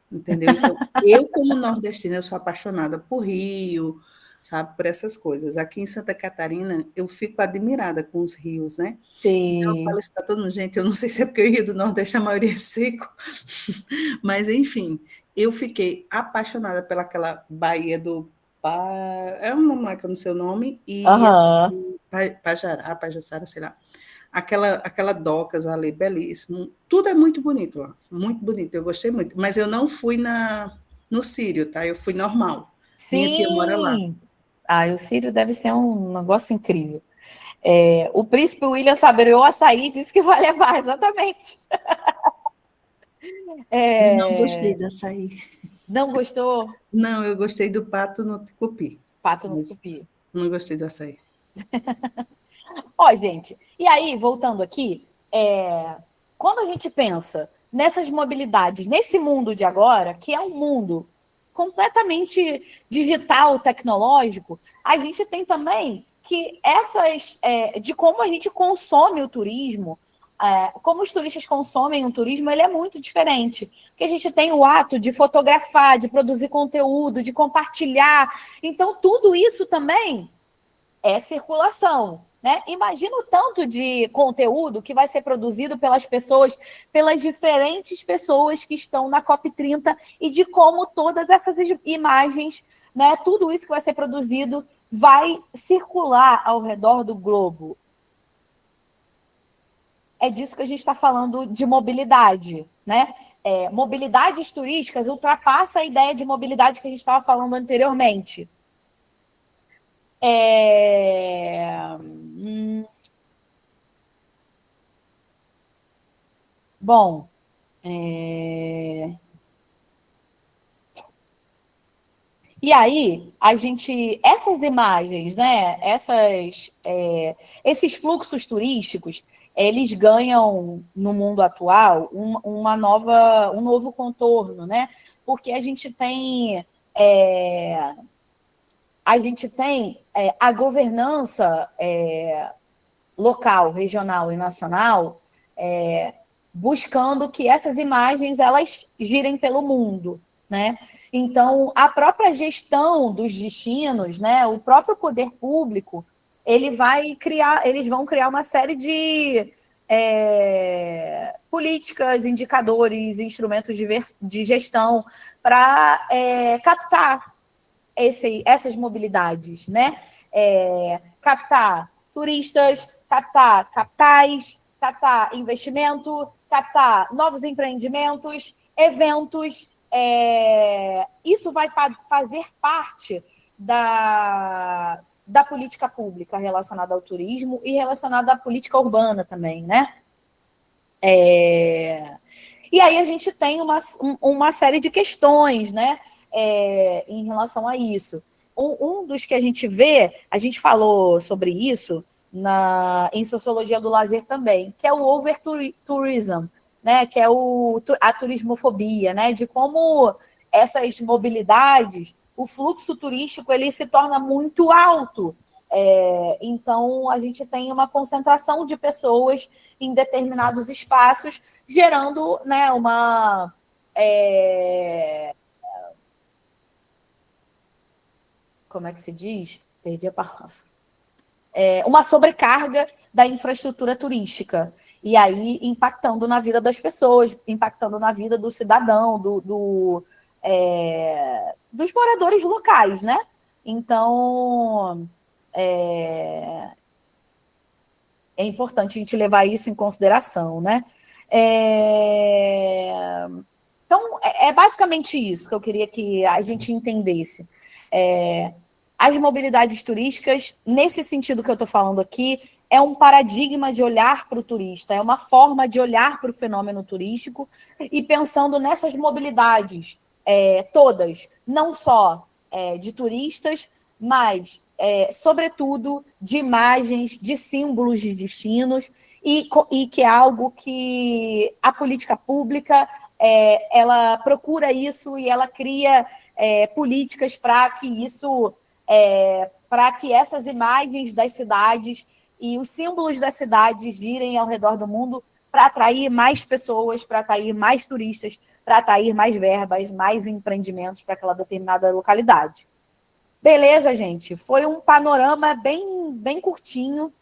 entendeu? Então, eu como nordestina, eu sou apaixonada por rio, sabe, por essas coisas. Aqui em Santa Catarina, eu fico admirada com os rios, né? Sim. Então, eu falo isso para todo mundo, gente, eu não sei se é porque o Rio do Nordeste a maioria é seco, mas enfim, eu fiquei apaixonada pelaquela Baía do é uma marca no seu nome, e Pajaçara, sei lá. Aquela docas ali, belíssimo. Tudo é muito bonito lá, muito bonito, eu gostei muito. Mas eu não fui no Círio, tá? Eu fui normal. Sim! Minha tia mora lá. O Círio deve ser um negócio incrível. O príncipe William saboreou açaí e disse que vai levar, exatamente. Eu não gostei de açaí. Não gostou? Não, eu gostei do pato no tucupi. Pato no tucupi. Não gostei do açaí. Ó, gente, e aí, voltando aqui, quando a gente pensa nessas mobilidades, nesse mundo de agora, que é um mundo completamente digital, tecnológico, a gente tem também que de como a gente consome o turismo, como os turistas consomem o turismo, ele é muito diferente. Porque a gente tem o ato de fotografar, de produzir conteúdo, de compartilhar. Então, tudo isso também é circulação. Né? Imagina o tanto de conteúdo que vai ser produzido pelas pessoas, pelas diferentes pessoas que estão na COP30 e de como todas essas imagens, né, tudo isso que vai ser produzido vai circular ao redor do globo. É disso que a gente está falando de mobilidade. Né? Mobilidades turísticas ultrapassa a ideia de mobilidade que a gente estava falando anteriormente. Bom, e aí, essas imagens, né, esses fluxos turísticos, eles ganham, no mundo atual, um novo contorno, né? Porque a gente tem a governança local, regional e nacional buscando que essas imagens elas girem pelo mundo, né? Então, a própria gestão dos destinos, né, o próprio poder público, eles vão criar uma série de políticas, indicadores, instrumentos de gestão para captar essas mobilidades, né? Captar turistas, captar capitais, captar investimento, captar novos empreendimentos, eventos. Isso vai fazer parte da política pública relacionada ao turismo e relacionada à política urbana também, né? E aí a gente tem uma série de questões, né? Em relação a isso. Um dos que a gente vê, a gente falou sobre isso em Sociologia do Lazer também, que é o over-tourism, né? Que é a turismofobia, né? De como essas mobilidades, o fluxo turístico, ele se torna muito alto. Então, a gente tem uma concentração de pessoas em determinados espaços, gerando, né, como é que se diz? Perdi a palavra. Uma sobrecarga da infraestrutura turística. E aí, impactando na vida das pessoas, impactando na vida do cidadão, dos moradores locais, né? Então, é importante a gente levar isso em consideração, né? Então, é basicamente isso que eu queria que a gente entendesse. As mobilidades turísticas, nesse sentido que eu estou falando aqui, é um paradigma de olhar para o turista, é uma forma de olhar para o fenômeno turístico e pensando nessas mobilidades todas, não só de turistas, mas, sobretudo, de imagens, de símbolos de destinos, e que é algo que a política pública ela procura isso e ela cria políticas para que isso, para que essas imagens das cidades e os símbolos das cidades girem ao redor do mundo para atrair mais pessoas, para atrair mais turistas, para atrair mais verbas, mais empreendimentos para aquela determinada localidade. Beleza, gente? Foi um panorama bem, bem curtinho,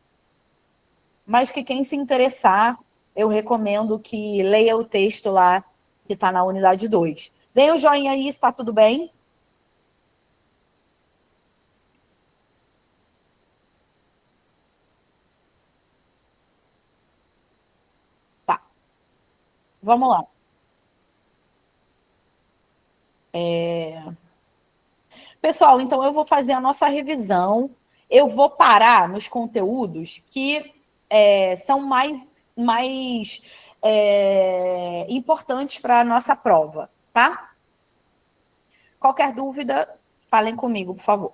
mas que quem se interessar, eu recomendo que leia o texto lá, que está na unidade 2. Dê o joinha aí, está tudo bem? Tá. Vamos lá. Pessoal, então eu vou fazer a nossa revisão eu vou parar nos conteúdos que são mais importantes para a nossa prova, tá? Qualquer dúvida, falem comigo, por favor.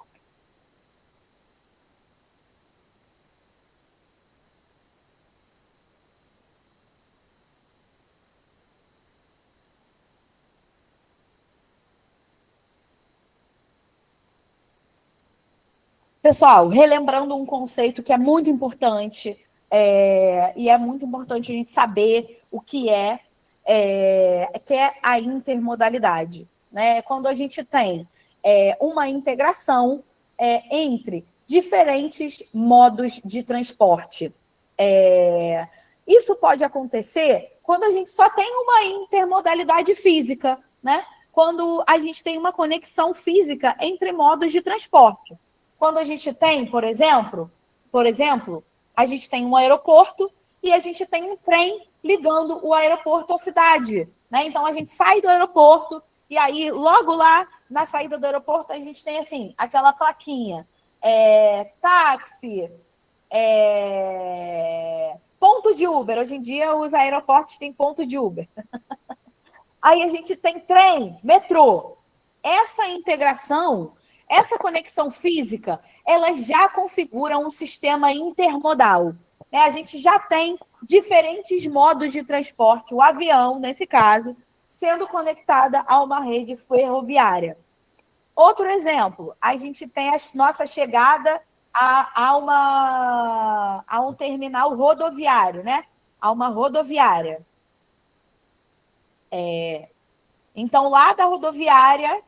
Pessoal, relembrando um conceito que é muito importante, e é muito importante a gente saber o que é a intermodalidade, né? Quando a gente tem uma integração entre diferentes modos de transporte. Isso pode acontecer quando a gente só tem uma intermodalidade física, né? Quando a gente tem uma conexão física entre modos de transporte. Quando a gente tem, por exemplo, a gente tem um aeroporto e a gente tem um trem ligando o aeroporto à cidade, né? Então, a gente sai do aeroporto e aí, logo lá, na saída do aeroporto, a gente tem, assim, aquela plaquinha, táxi, ponto de Uber. Hoje em dia, os aeroportos têm ponto de Uber. Aí a gente tem trem, metrô. Essa integração, essa conexão física, ela já configura um sistema intermodal. A gente já tem diferentes modos de transporte, o avião, nesse caso, sendo conectada a uma rede ferroviária. Outro exemplo, a gente tem a nossa chegada a um terminal rodoviário, né? A uma rodoviária. Então, lá da rodoviária,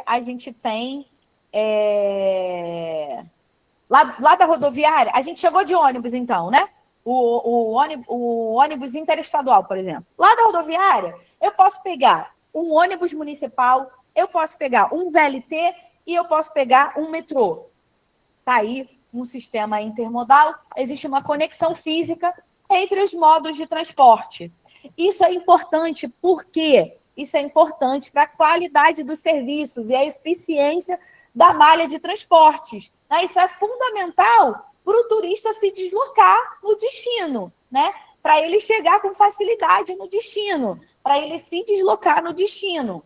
a gente tem... Lá da rodoviária, a gente chegou de ônibus, então, né? O ônibus interestadual, por exemplo. Lá da rodoviária, eu posso pegar um ônibus municipal, eu posso pegar um VLT e eu posso pegar um metrô. Tá aí um sistema intermodal, existe uma conexão física entre os modos de transporte. Isso é importante porque isso é importante para a qualidade dos serviços e a eficiência da malha de transportes. Isso é fundamental para o turista se deslocar no destino, né? Para ele chegar com facilidade no destino, para ele se deslocar no destino.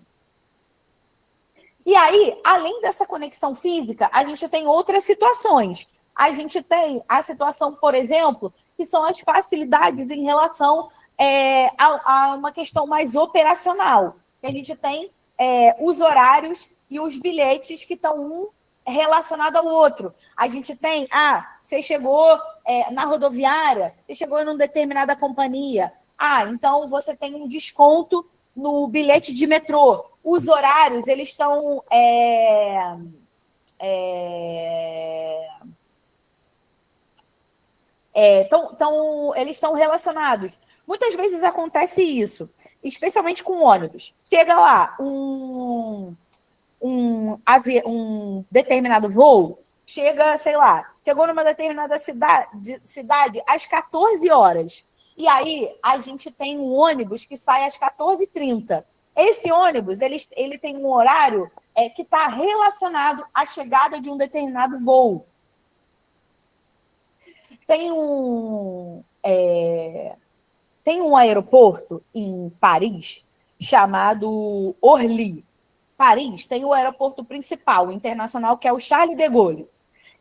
E aí, além dessa conexão física, a gente tem outras situações. A gente tem a situação, por exemplo, que são as facilidades em relação a uma questão mais operacional. A gente tem os horários e os bilhetes que estão um relacionado ao outro. A gente tem, você chegou na rodoviária, você chegou em uma determinada companhia. Então você tem um desconto no bilhete de metrô. Os horários, eles estão... eles estão relacionados. Muitas vezes acontece isso, especialmente com ônibus. Chega lá um determinado voo, chegou numa determinada cidade às 14 horas. E aí a gente tem um ônibus que sai às 14h30. Esse ônibus ele tem um horário que está relacionado à chegada de um determinado voo. Tem um aeroporto em Paris chamado Orly. Paris tem o aeroporto principal, internacional, que é o Charles de Gaulle.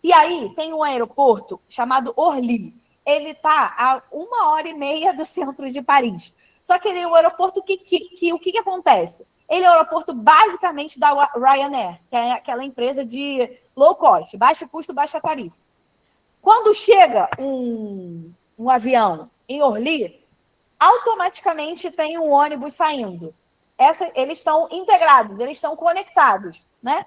E aí tem um aeroporto chamado Orly. Ele está a 1h30 do centro de Paris. Só que ele é um aeroporto que o que acontece? Ele é um aeroporto basicamente da Ryanair, que é aquela empresa de low cost, baixo custo, baixa tarifa. Quando chega um avião em Orly, automaticamente tem um ônibus saindo. Eles estão integrados, eles estão conectados, né?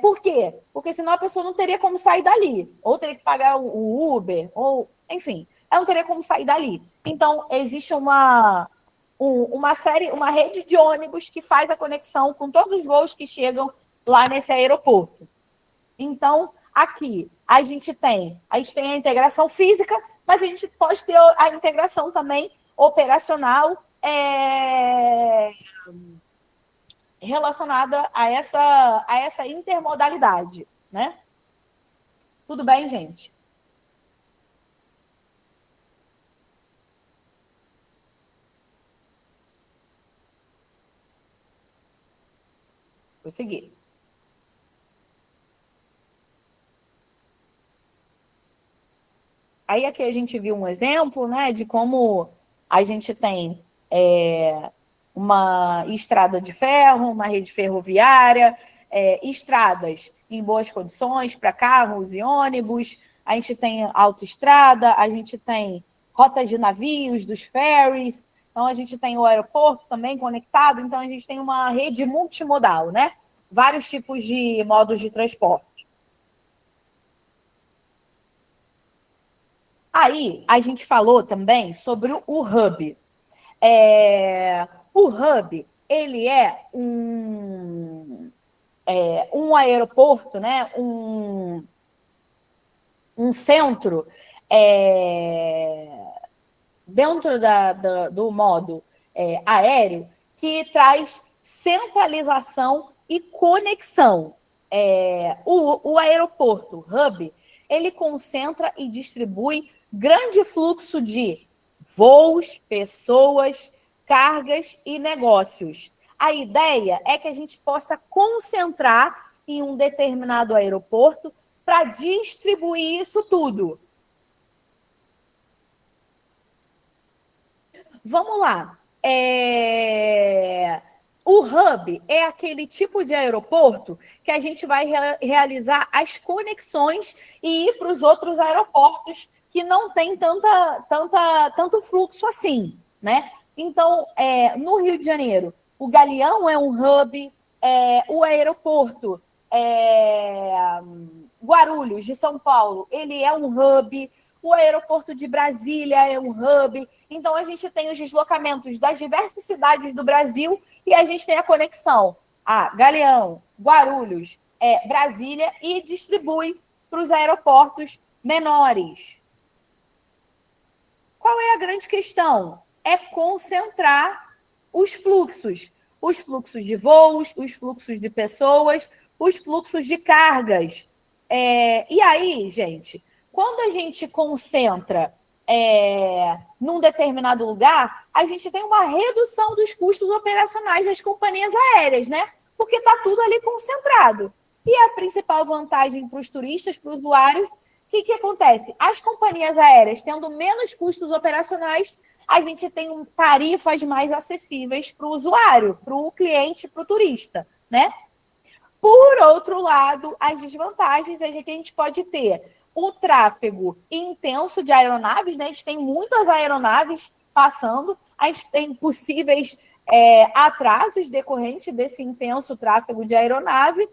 Por quê? Porque senão a pessoa não teria como sair dali. Ou teria que pagar o Uber, ou, enfim, ela não teria como sair dali. Então, existe uma rede de ônibus que faz a conexão com todos os voos que chegam lá nesse aeroporto. Então, aqui, a gente tem a integração física, mas a gente pode ter a integração também operacional relacionada a essa intermodalidade, né? Tudo bem, gente? Vou seguir. Aí aqui a gente viu um exemplo, né, de como a gente tem uma estrada de ferro, uma rede ferroviária, estradas em boas condições para carros e ônibus, a gente tem autoestrada, a gente tem rotas de navios, dos ferries, então a gente tem o aeroporto também conectado, então a gente tem uma rede multimodal, né? Vários tipos de modos de transporte. Aí, a gente falou também sobre o hub. O hub, ele é um aeroporto, né? Um centro dentro do modo aéreo que traz centralização e conexão. O aeroporto hub, ele concentra e distribui grande fluxo de voos, pessoas, cargas e negócios. A ideia é que a gente possa concentrar em um determinado aeroporto para distribuir isso tudo. Vamos lá. O hub é aquele tipo de aeroporto que a gente vai realizar as conexões e ir para os outros aeroportos que não tem tanto fluxo assim, né? Então, no Rio de Janeiro, o Galeão é um hub, o aeroporto Guarulhos, de São Paulo, ele é um hub, o aeroporto de Brasília é um hub. Então, a gente tem os deslocamentos das diversas cidades do Brasil e a gente tem a conexão a Galeão, Guarulhos, Brasília e distribui para os aeroportos menores. Qual é a grande questão? É concentrar os fluxos de voos, os fluxos de pessoas, os fluxos de cargas. E aí, gente, quando a gente concentra num determinado lugar, a gente tem uma redução dos custos operacionais das companhias aéreas, né? Porque está tudo ali concentrado. E a principal vantagem para os turistas, para os usuários, o que acontece? As companhias aéreas tendo menos custos operacionais, a gente tem tarifas mais acessíveis para o usuário, para o cliente, para o turista, né? Por outro lado, as desvantagens, a gente pode ter o tráfego intenso de aeronaves, né? A gente tem muitas aeronaves passando, a gente tem possíveis atrasos decorrentes desse intenso tráfego de aeronave,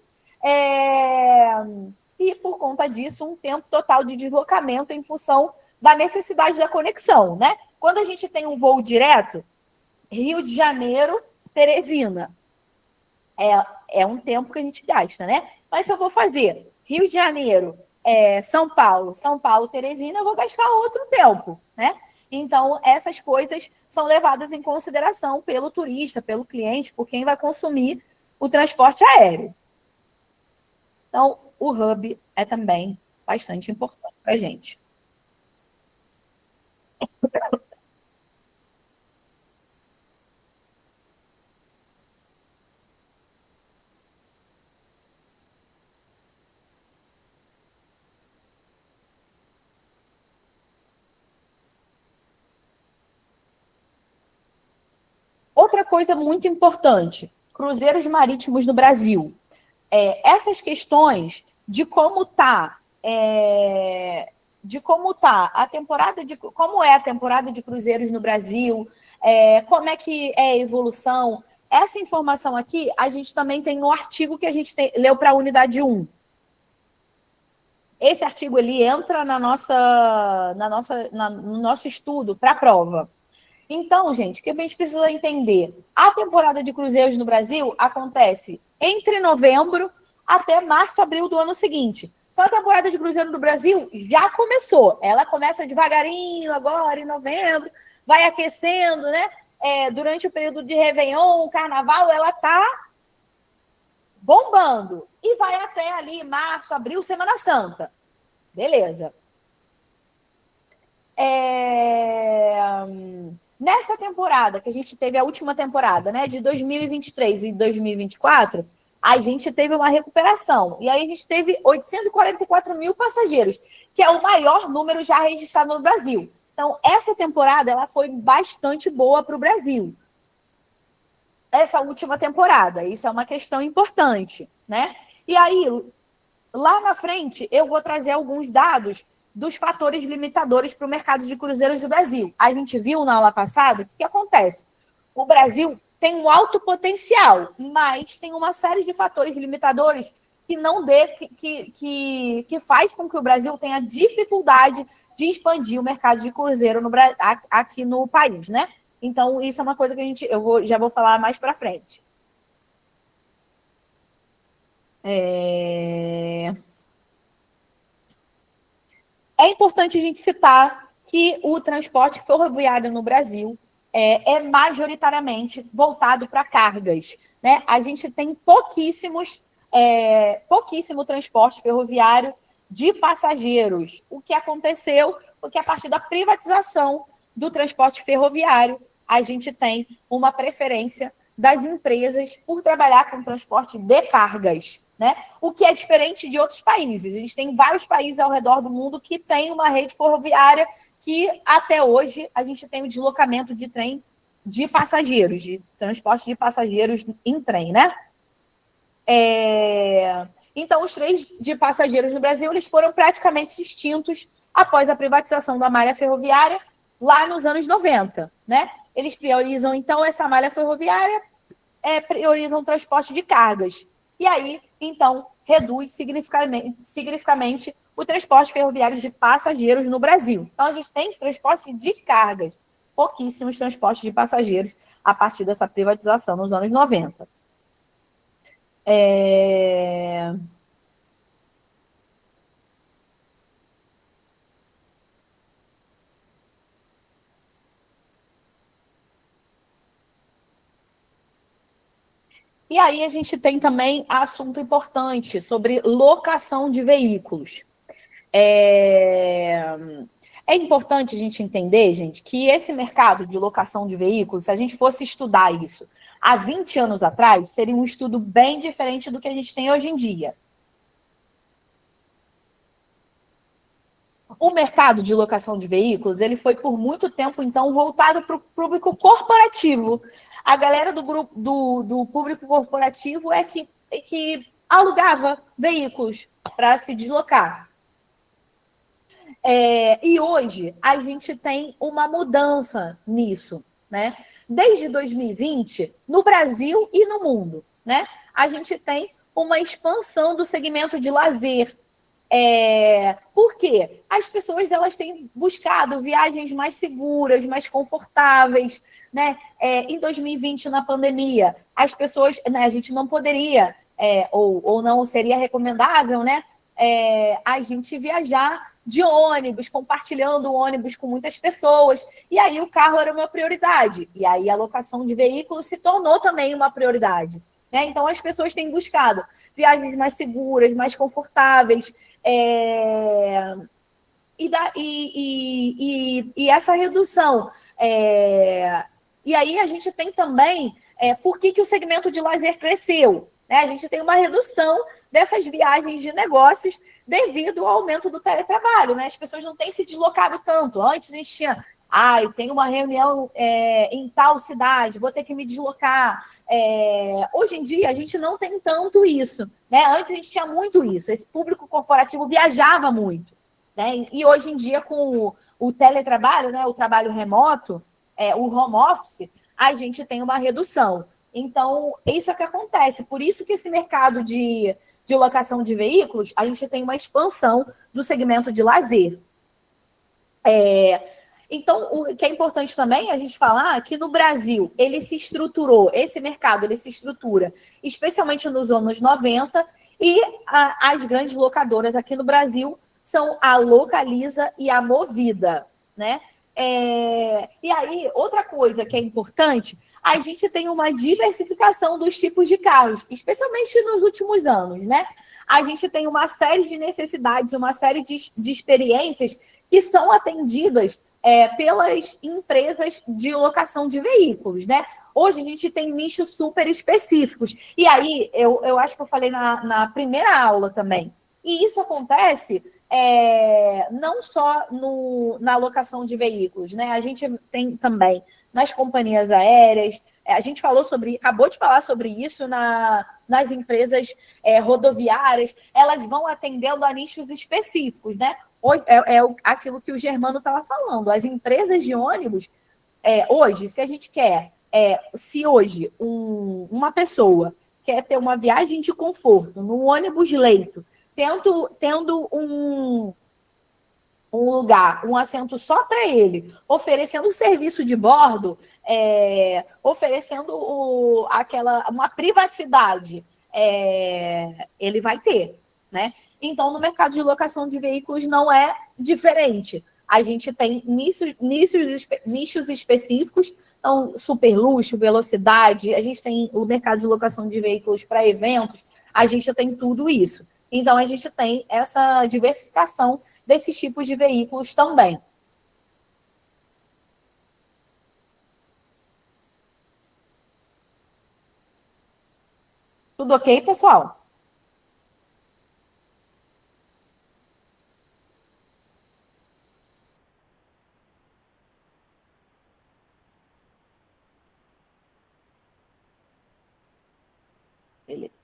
e, por conta disso, um tempo total de deslocamento em função da necessidade da conexão, né? Quando a gente tem um voo direto, Rio de Janeiro, Teresina, é um tempo que a gente gasta, né? Mas se eu vou fazer Rio de Janeiro, São Paulo, Teresina, eu vou gastar outro tempo, né? Então, essas coisas são levadas em consideração pelo turista, pelo cliente, por quem vai consumir o transporte aéreo. Então, o hub é também bastante importante para a gente. Outra coisa muito importante, cruzeiros marítimos no Brasil. Essas questões de como está a temporada como é a temporada de cruzeiros no Brasil, como é que é a evolução. Essa informação aqui a gente também tem no artigo que a gente leu para a unidade 1. Esse artigo ele entra no nosso estudo para a prova. Então, gente, o que a gente precisa entender? A temporada de cruzeiros no Brasil acontece entre novembro até março, abril do ano seguinte. Então, a temporada de cruzeiro no Brasil já começou. Ela começa devagarinho agora, em novembro, vai aquecendo, né? Durante o período de Réveillon, Carnaval, ela está bombando, e vai até ali março, abril, Semana Santa. Beleza. Nessa temporada, que a gente teve a última temporada, né, de 2023 e 2024, a gente teve uma recuperação. E aí a gente teve 844 mil passageiros, que é o maior número já registrado no Brasil. Então, essa temporada ela foi bastante boa para o Brasil. Essa última temporada, isso é uma questão importante, né? E aí, lá na frente, eu vou trazer alguns dados dos fatores limitadores para o mercado de cruzeiros do Brasil. A gente viu na aula passada o que acontece. O Brasil tem um alto potencial, mas tem uma série de fatores limitadores que não que faz com que o Brasil tenha dificuldade de expandir o mercado de cruzeiro aqui no país, né? Então, isso é uma coisa que já vou falar mais para frente. É importante a gente citar que o transporte ferroviário no Brasil é majoritariamente voltado para cargas, né? A gente tem pouquíssimo transporte ferroviário de passageiros. O que aconteceu? Porque a partir da privatização do transporte ferroviário, a gente tem uma preferência das empresas por trabalhar com transporte de cargas, né? O que é diferente de outros países. A gente tem vários países ao redor do mundo que têm uma rede ferroviária que, até hoje, a gente tem o deslocamento de trem de passageiros, de transporte de passageiros em trem, né? Então, os trens de passageiros no Brasil eles foram praticamente extintos após a privatização da malha ferroviária lá nos anos 90, né? Eles priorizam, então, essa malha ferroviária, priorizam o transporte de cargas. E aí, então, reduz significativamente o transporte ferroviário de passageiros no Brasil. Então, a gente tem transporte de cargas, pouquíssimos transportes de passageiros a partir dessa privatização nos anos 90. E aí a gente tem também assunto importante sobre locação de veículos. É importante a gente entender, gente, que esse mercado de locação de veículos, se a gente fosse estudar isso há 20 anos atrás, seria um estudo bem diferente do que a gente tem hoje em dia. O mercado de locação de veículos, ele foi por muito tempo, então, voltado para o público corporativo. A galera do público corporativo é que alugava veículos para se deslocar. E hoje a gente tem uma mudança nisso, né? Desde 2020, no Brasil e no mundo, né? A gente tem uma expansão do segmento de lazer. Por quê? As pessoas elas têm buscado viagens mais seguras, mais confortáveis, né? Em 2020, na pandemia, as pessoas, né, a gente não poderia, ou não seria recomendável, né? A gente viajar de ônibus, compartilhando o ônibus com muitas pessoas, e aí o carro era uma prioridade, e aí a locação de veículos se tornou também uma prioridade. Né? Então, as pessoas têm buscado viagens mais seguras, mais confortáveis, e essa redução. E aí a gente tem também por que o segmento de lazer cresceu. Né? A gente tem uma redução dessas viagens de negócios devido ao aumento do teletrabalho. Né? As pessoas não têm se deslocado tanto. Antes a gente tinha... tem uma reunião em tal cidade, vou ter que me deslocar. Hoje em dia, a gente não tem tanto isso. Né? Antes, a gente tinha muito isso. Esse público corporativo viajava muito. Né? E hoje em dia, com o teletrabalho, né, o trabalho remoto, o home office, a gente tem uma redução. Então, isso é o que acontece. Por isso que esse mercado de locação de veículos, a gente tem uma expansão do segmento de lazer. Então, o que é importante também a gente falar que no Brasil, ele se estruturou, esse mercado ele se estrutura, especialmente nos anos 90, e as grandes locadoras aqui no Brasil são a Localiza e a Movida, né? E aí, outra coisa que é importante, a gente tem uma diversificação dos tipos de carros, especialmente nos últimos anos, né? A gente tem uma série de necessidades, uma série de experiências que são atendidas pelas empresas de locação de veículos, né? Hoje a gente tem nichos super específicos. E aí, eu acho que eu falei na primeira aula também. E isso acontece não só na locação de veículos, né? A gente tem também nas companhias aéreas, a gente acabou de falar sobre isso nas empresas rodoviárias, elas vão atendendo a nichos específicos, né? Aquilo que o Germano estava falando. As empresas de ônibus, hoje, se a gente quer, se hoje uma pessoa quer ter uma viagem de conforto no ônibus leito, tendo um lugar, um assento só para ele, oferecendo serviço de bordo, oferecendo uma privacidade, ele vai ter, né? Então, no mercado de locação de veículos não é diferente. A gente tem nichos específicos, então, super luxo, velocidade, a gente tem o mercado de locação de veículos para eventos, a gente tem tudo isso. Então, a gente tem essa diversificação desses tipos de veículos também. Tudo ok, pessoal? Beleza.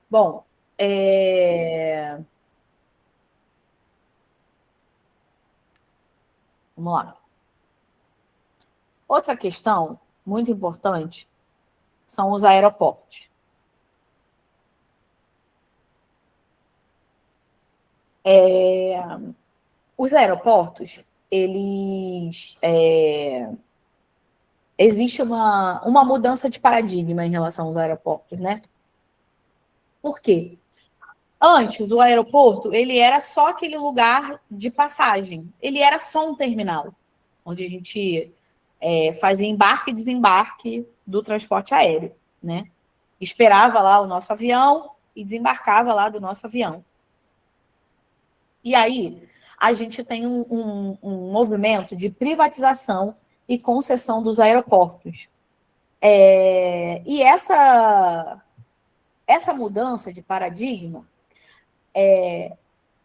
Bom, vamos lá. Outra questão muito importante são os aeroportos. Os aeroportos, eles... existe uma mudança de paradigma em relação aos aeroportos, né? Por quê? Antes, o aeroporto, ele era só aquele lugar de passagem. Ele era só um terminal, onde a gente fazia embarque e desembarque do transporte aéreo, né? Esperava lá o nosso avião e desembarcava lá do nosso avião. E aí, a gente tem um movimento de privatização e concessão dos aeroportos. E essa mudança de paradigma,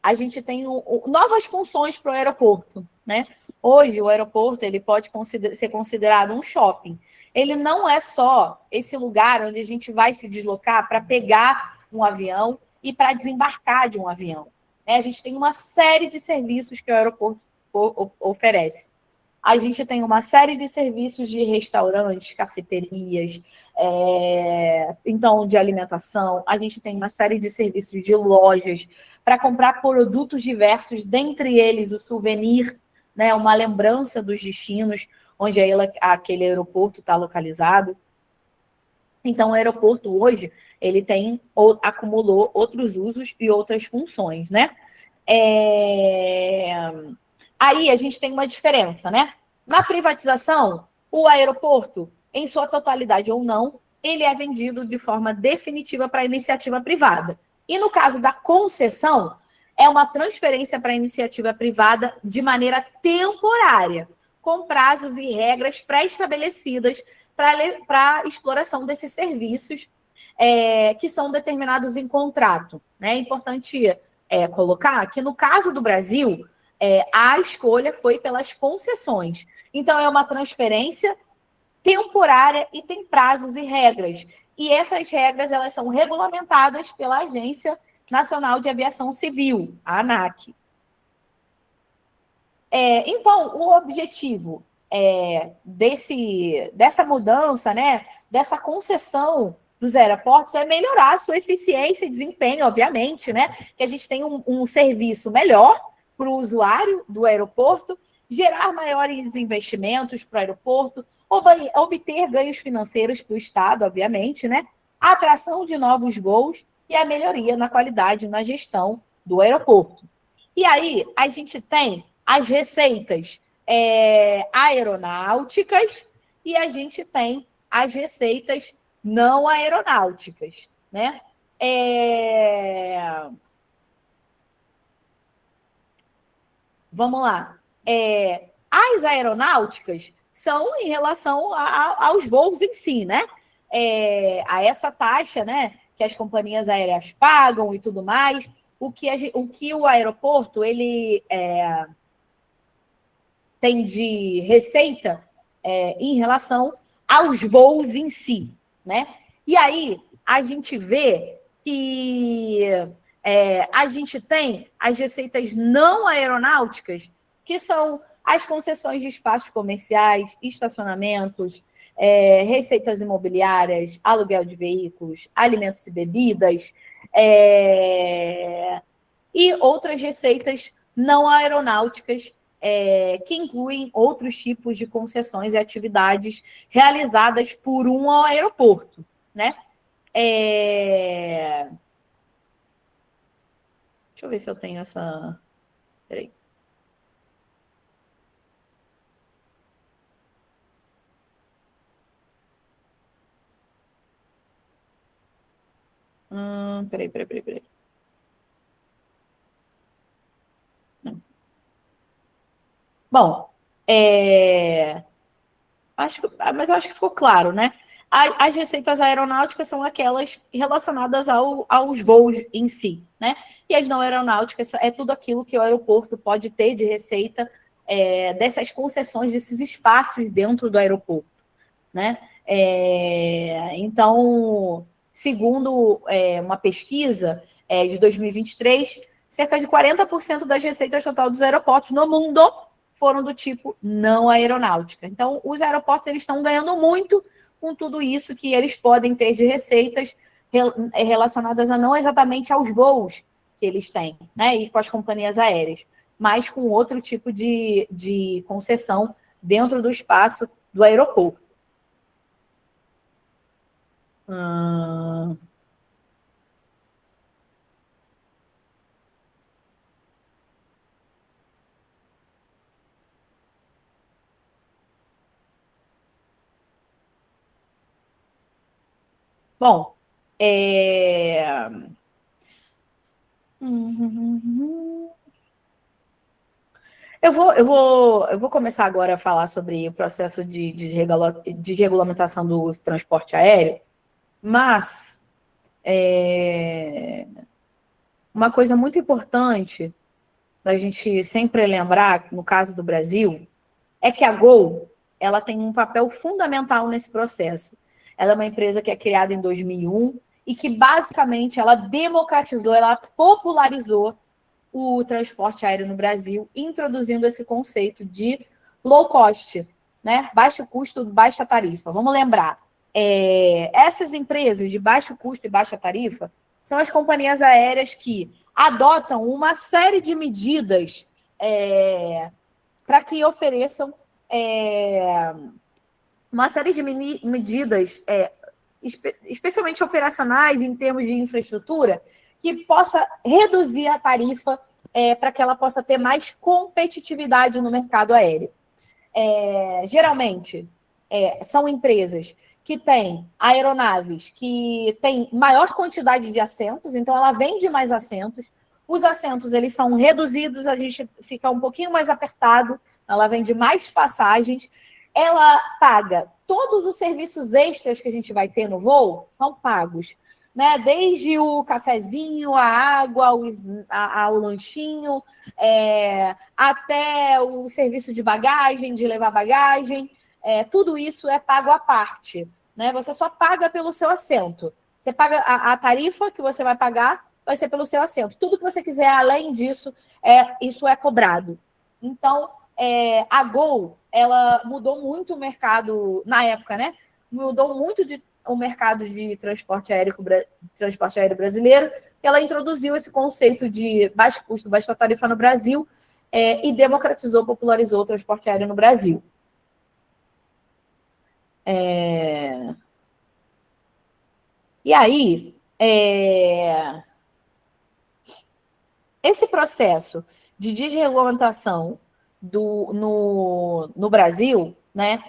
a gente tem novas funções para o aeroporto, né? Hoje, o aeroporto ele pode ser considerado um shopping. Ele não é só esse lugar onde a gente vai se deslocar para pegar um avião e para desembarcar de um avião. A gente tem uma série de serviços que o aeroporto oferece. A gente tem uma série de serviços de restaurantes, cafeterias, então, de alimentação. A gente tem uma série de serviços de lojas para comprar produtos diversos, dentre eles o souvenir, né, uma lembrança dos destinos onde aquele aeroporto está localizado. Então, o aeroporto hoje, ele acumulou outros usos e outras funções, né? Aí a gente tem uma diferença, né? Na privatização, o aeroporto, em sua totalidade ou não, ele é vendido de forma definitiva para a iniciativa privada. E no caso da concessão, é uma transferência para a iniciativa privada de maneira temporária, com prazos e regras pré-estabelecidas para a exploração desses serviços que são determinados em contrato. É importante colocar que, no caso do Brasil, a escolha foi pelas concessões. Então, é uma transferência temporária e tem prazos e regras. E essas regras elas são regulamentadas pela Agência Nacional de Aviação Civil, a ANAC. Então, o objetivo dessa mudança, né, dessa concessão dos aeroportos é melhorar a sua eficiência e desempenho, obviamente, né, que a gente tem um serviço melhor, para o usuário do aeroporto, gerar maiores investimentos para o aeroporto, obter ganhos financeiros para o Estado, obviamente, né? A atração de novos voos e a melhoria na qualidade e na gestão do aeroporto. E aí, a gente tem as receitas aeronáuticas e a gente tem as receitas não aeronáuticas, né? Vamos lá. As aeronáuticas são em relação aos voos em si, né? A essa taxa, né, que as companhias aéreas pagam e tudo mais, o que o aeroporto ele tem de receita em relação aos voos em si, né? E aí a gente vê que a gente tem as receitas não aeronáuticas, que são as concessões de espaços comerciais, estacionamentos, receitas imobiliárias, aluguel de veículos, alimentos e bebidas, e outras receitas não aeronáuticas, que incluem outros tipos de concessões e atividades realizadas por um aeroporto, né? Deixa eu ver se eu tenho essa... Peraí. Peraí. Não. Bom, mas eu acho que ficou claro, né? As receitas aeronáuticas são aquelas relacionadas aos voos em si, né? E as não aeronáuticas é tudo aquilo que o aeroporto pode ter de receita dessas concessões, desses espaços dentro do aeroporto, né? Então, segundo uma pesquisa de 2023, cerca de 40% das receitas total dos aeroportos no mundo foram do tipo não aeronáutica. Então, os aeroportos eles estão ganhando muito com tudo isso que eles podem ter de receitas relacionadas a não exatamente aos voos que eles têm, né? E com as companhias aéreas, mas com outro tipo de concessão dentro do espaço do aeroporto. Bom, eu vou começar agora a falar sobre o processo de regulamentação do transporte aéreo, mas uma coisa muito importante da gente sempre lembrar, no caso do Brasil, é que a Gol ela tem um papel fundamental nesse processo. Ela é uma empresa que é criada em 2001 e que, basicamente, ela democratizou, ela popularizou o transporte aéreo no Brasil, introduzindo esse conceito de low cost, né? Baixo custo, baixa tarifa. Vamos lembrar, essas empresas de baixo custo e baixa tarifa são as companhias aéreas que adotam uma série de medidas para que ofereçam uma série de medidas, especialmente operacionais, em termos de infraestrutura, que possa reduzir a tarifa para que ela possa ter mais competitividade no mercado aéreo. Geralmente, são empresas que têm aeronaves que têm maior quantidade de assentos, então ela vende mais assentos. Os assentos eles são reduzidos, a gente fica um pouquinho mais apertado, ela vende mais passagens, ela paga todos os serviços extras que a gente vai ter no voo, são pagos, né? Desde o cafezinho, a água, o lanchinho, até o serviço de bagagem, de levar bagagem, tudo isso é pago à parte, né? Você só paga pelo seu assento. Você paga a tarifa que você vai pagar, vai ser pelo seu assento. Tudo que você quiser além disso, isso é cobrado. Então, a Gol, ela mudou muito o mercado, na época, né? Mudou muito o mercado de transporte aéreo brasileiro, ela introduziu esse conceito de baixo custo, baixa tarifa no Brasil, e democratizou, popularizou o transporte aéreo no Brasil. E aí, esse processo de desregulamentação no Brasil, né,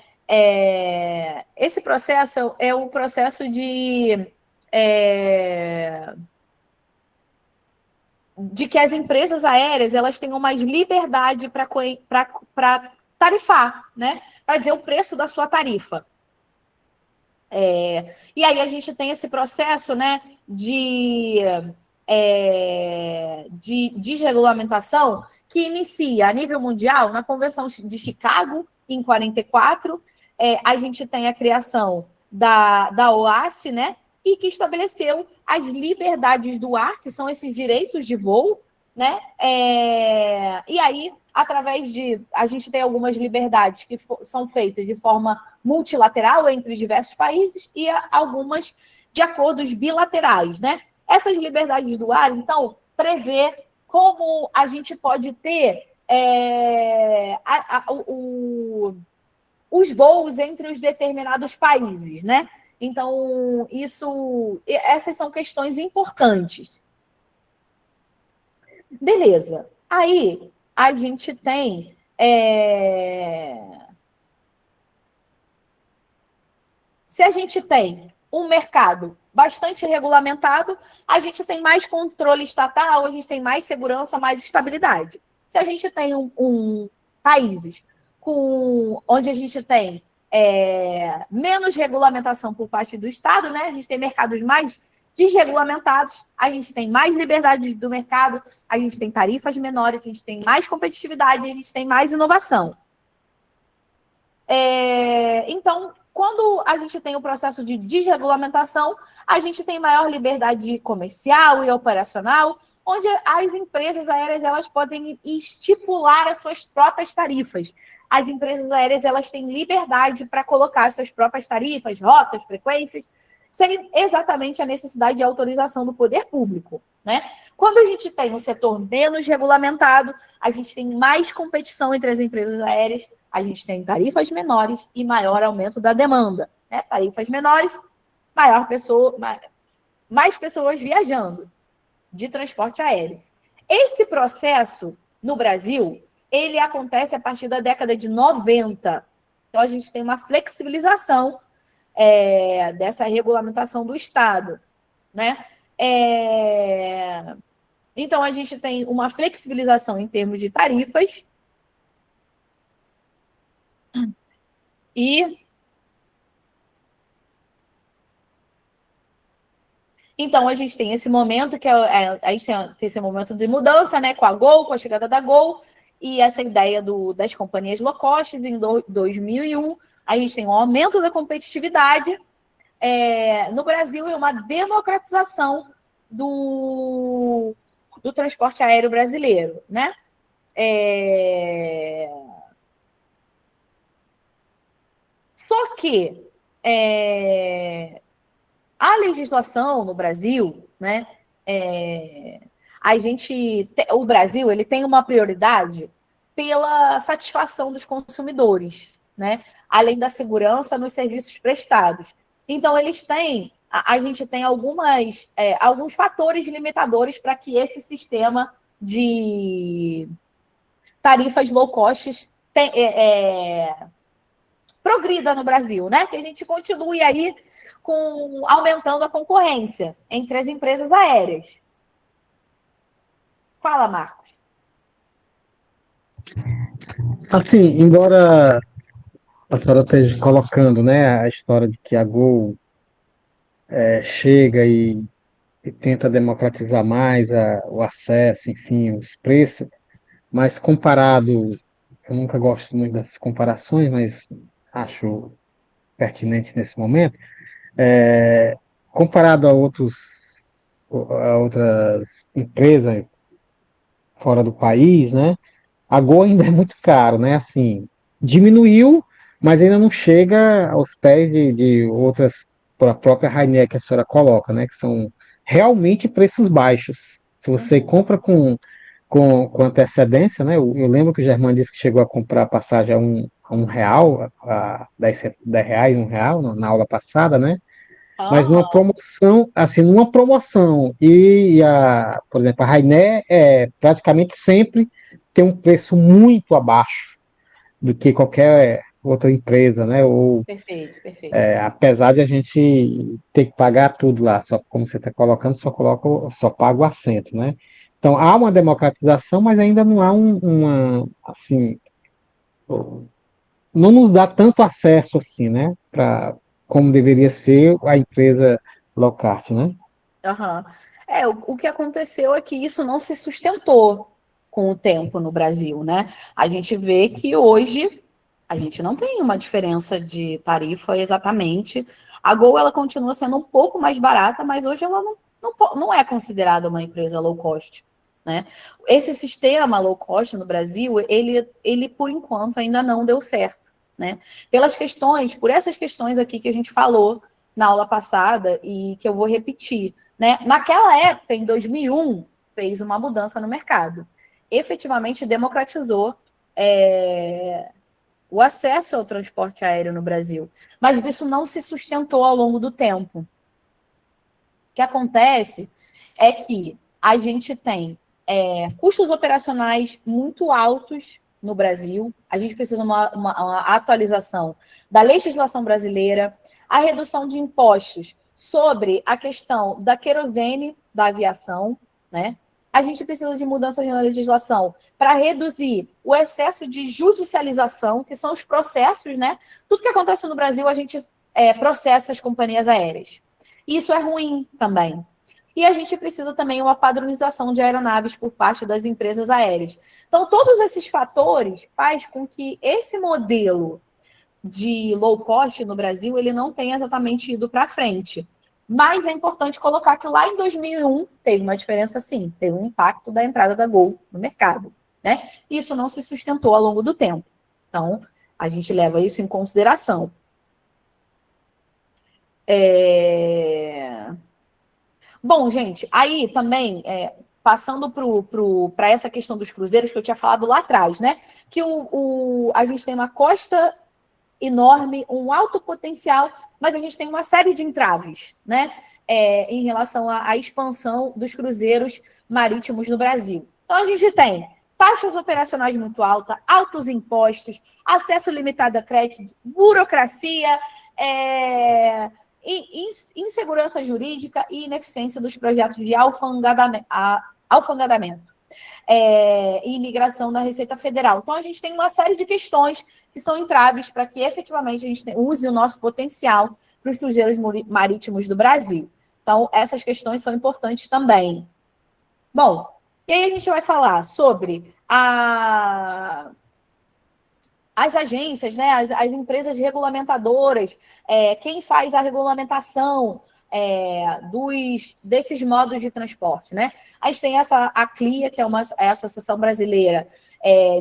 esse processo é o processo de que as empresas aéreas elas tenham mais liberdade para tarifar, né, para dizer o preço da sua tarifa. E aí a gente tem esse processo, né, de desregulamentação que inicia a nível mundial na Convenção de Chicago, em 44, a gente tem a criação da OASI, né, e que estabeleceu as liberdades do ar, que são esses direitos de voo, né, e aí, através a gente tem algumas liberdades que são feitas de forma multilateral entre diversos países e algumas de acordos bilaterais, né? Essas liberdades do ar, então, prevê como a gente pode ter os voos entre os determinados países, né? Então, essas são questões importantes. Beleza. Aí, a gente tem se a gente tem um mercado bastante regulamentado, a gente tem mais controle estatal, a gente tem mais segurança, mais estabilidade. Se a gente tem países onde a gente tem menos regulamentação por parte do Estado, né? A gente tem mercados mais desregulamentados, a gente tem mais liberdade do mercado, a gente tem tarifas menores, a gente tem mais competitividade, a gente tem mais inovação. Então, quando a gente tem o processo de desregulamentação, a gente tem maior liberdade comercial e operacional, onde as empresas aéreas elas podem estipular as suas próprias tarifas. As empresas aéreas elas têm liberdade para colocar as suas próprias tarifas, rotas, frequências, sem exatamente a necessidade de autorização do poder público, né? Quando a gente tem um setor menos regulamentado, a gente tem mais competição entre as empresas aéreas, a gente tem tarifas menores e maior aumento da demanda, né? Tarifas menores, mais pessoas viajando de transporte aéreo. Esse processo, no Brasil, ele acontece a partir da década de 90. Então, a gente tem uma flexibilização dessa regulamentação do Estado, né? Então, a gente tem uma flexibilização em termos de tarifas então, a gente tem esse momento, que a gente tem esse momento de mudança, né, com a Gol, com a chegada da Gol, e essa ideia das companhias low cost, em 2001, a gente tem um aumento da competitividade no Brasil e uma democratização do transporte aéreo brasileiro, né? Só que a legislação no Brasil, né? O Brasil ele tem uma prioridade pela satisfação dos consumidores, né? Além da segurança nos serviços prestados. Então, a gente tem alguns fatores limitadores para que esse sistema de tarifas low cost progrida no Brasil, né? Que a gente continue aí aumentando a concorrência entre as empresas aéreas. Fala, Marcos. Assim, embora a senhora esteja colocando, né, a história de que a Gol chega e tenta democratizar mais o acesso, enfim, os preços, mas comparado, eu nunca gosto muito dessas comparações, mas acho pertinente nesse momento, comparado a outras empresas fora do país, né? A Gol ainda é muito caro, né? Assim, diminuiu, mas ainda não chega aos pés de outras, a própria Ryanair que a senhora coloca, né? Que são realmente preços baixos. Se você compra com com antecedência, né? Eu lembro que o Germano disse que chegou a comprar a passagem a um real, a 10 reais, um real, na aula passada, né? Mas numa Aham, promoção, assim, numa promoção. Por exemplo, a Ryanair praticamente sempre tem um preço muito abaixo do que qualquer outra empresa, né? Ou perfeito, perfeito. apesar de a gente ter que pagar tudo lá, só como você está colocando, só paga o assento, né? Então há uma democratização, mas ainda não há assim, não nos dá tanto acesso assim, né? Como deveria ser a empresa low cost, né? Aham. O que aconteceu é que isso não se sustentou com o tempo no Brasil, né? A gente vê que hoje a gente não tem uma diferença de tarifa exatamente. A Gol ela continua sendo um pouco mais barata, mas hoje ela não é considerada uma empresa low cost, né? Esse sistema low cost no Brasil, ele por enquanto ainda não deu certo, né? Por essas questões aqui que a gente falou na aula passada e que eu vou repetir, né? Naquela época, em 2001, fez uma mudança no mercado. Efetivamente democratizou o acesso ao transporte aéreo no Brasil. Mas isso não se sustentou ao longo do tempo. O que acontece é que a gente tem custos operacionais muito altos no Brasil, a gente precisa de uma atualização da legislação brasileira, a redução de impostos sobre a questão da querosene da aviação, né? A gente precisa de mudanças na legislação para reduzir o excesso de judicialização, que são os processos, né? Tudo que acontece no Brasil, a gente processa as companhias aéreas. Isso é ruim também. E a gente precisa também uma padronização de aeronaves por parte das empresas aéreas. Então, todos esses fatores faz com que esse modelo de low cost no Brasil ele não tenha exatamente ido para frente. Mas é importante colocar que lá em 2001 teve uma diferença, sim, teve um impacto da entrada da Gol no mercado, né? Isso não se sustentou ao longo do tempo. Então, a gente leva isso em consideração. Bom, gente, aí também, passando para essa questão dos cruzeiros que eu tinha falado lá atrás, né? Que a gente tem uma costa enorme, um alto potencial, mas a gente tem uma série de entraves, né? Em relação à expansão dos cruzeiros marítimos no Brasil. Então, a gente tem taxas operacionais muito altas, altos impostos, acesso limitado a crédito, burocracia, insegurança jurídica e ineficiência dos projetos de alfandegamento. E imigração da Receita Federal. Então, a gente tem uma série de questões que são entraves para que efetivamente a gente use o nosso potencial para os cruzeiros marítimos do Brasil. Então, essas questões são importantes também. Bom, e aí a gente vai falar sobre as agências, né, as empresas regulamentadoras, quem faz a regulamentação desses modos de transporte, né? A gente tem a CLIA, que é a Associação Brasileira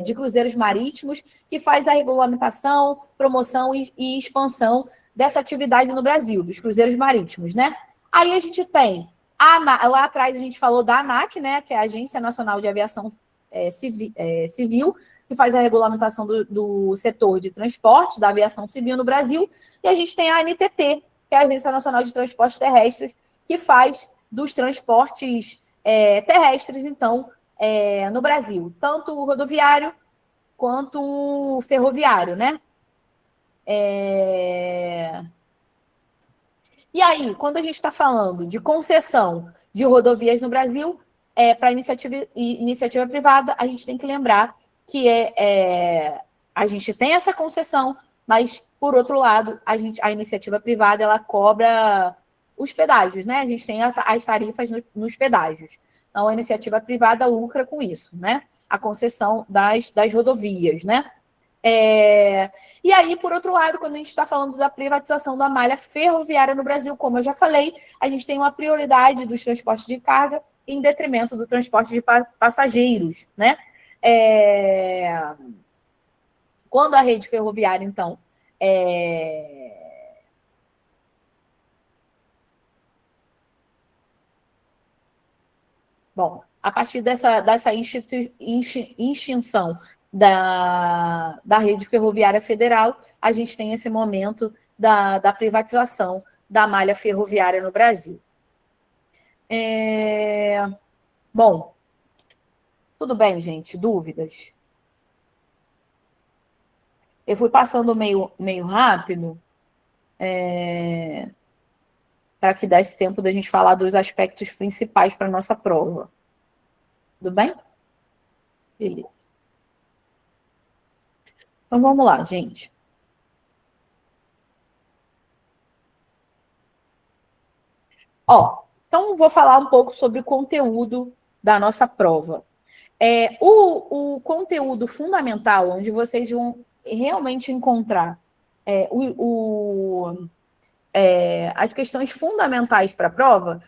de Cruzeiros Marítimos, que faz a regulamentação, promoção e expansão dessa atividade no Brasil, dos cruzeiros marítimos, né? Aí a gente tem, lá atrás a gente falou da ANAC, né, que é a Agência Nacional de Aviação Civil, que faz a regulamentação do setor de transporte, da aviação civil no Brasil, e a gente tem a ANTT, que é a Agência Nacional de Transportes Terrestres, que faz dos transportes terrestres, então, no Brasil, tanto o rodoviário quanto o ferroviário, né? E aí, quando a gente está falando de concessão de rodovias no Brasil, para iniciativa privada, a gente tem que lembrar que a gente tem essa concessão, mas, por outro lado, a iniciativa privada ela cobra os pedágios, né? A gente tem as tarifas nos pedágios. Então, a iniciativa privada lucra com isso, né? A concessão das rodovias, né? E aí, por outro lado, quando a gente está falando da privatização da malha ferroviária no Brasil, como eu já falei, a gente tem uma prioridade dos transportes de carga em detrimento do transporte de passageiros, né? Quando a rede ferroviária, então, bom, a partir dessa extinção da rede ferroviária federal, a gente tem esse momento da privatização da malha ferroviária no Brasil. Bom, tudo bem, gente? Dúvidas? Eu fui passando meio rápido, para que desse tempo da gente falar dos aspectos principais para a nossa prova. Tudo bem? Beleza. Então, vamos lá, gente. Então, vou falar um pouco sobre o conteúdo da nossa prova. O conteúdo fundamental, onde vocês vão realmente encontrar as questões fundamentais para a prova,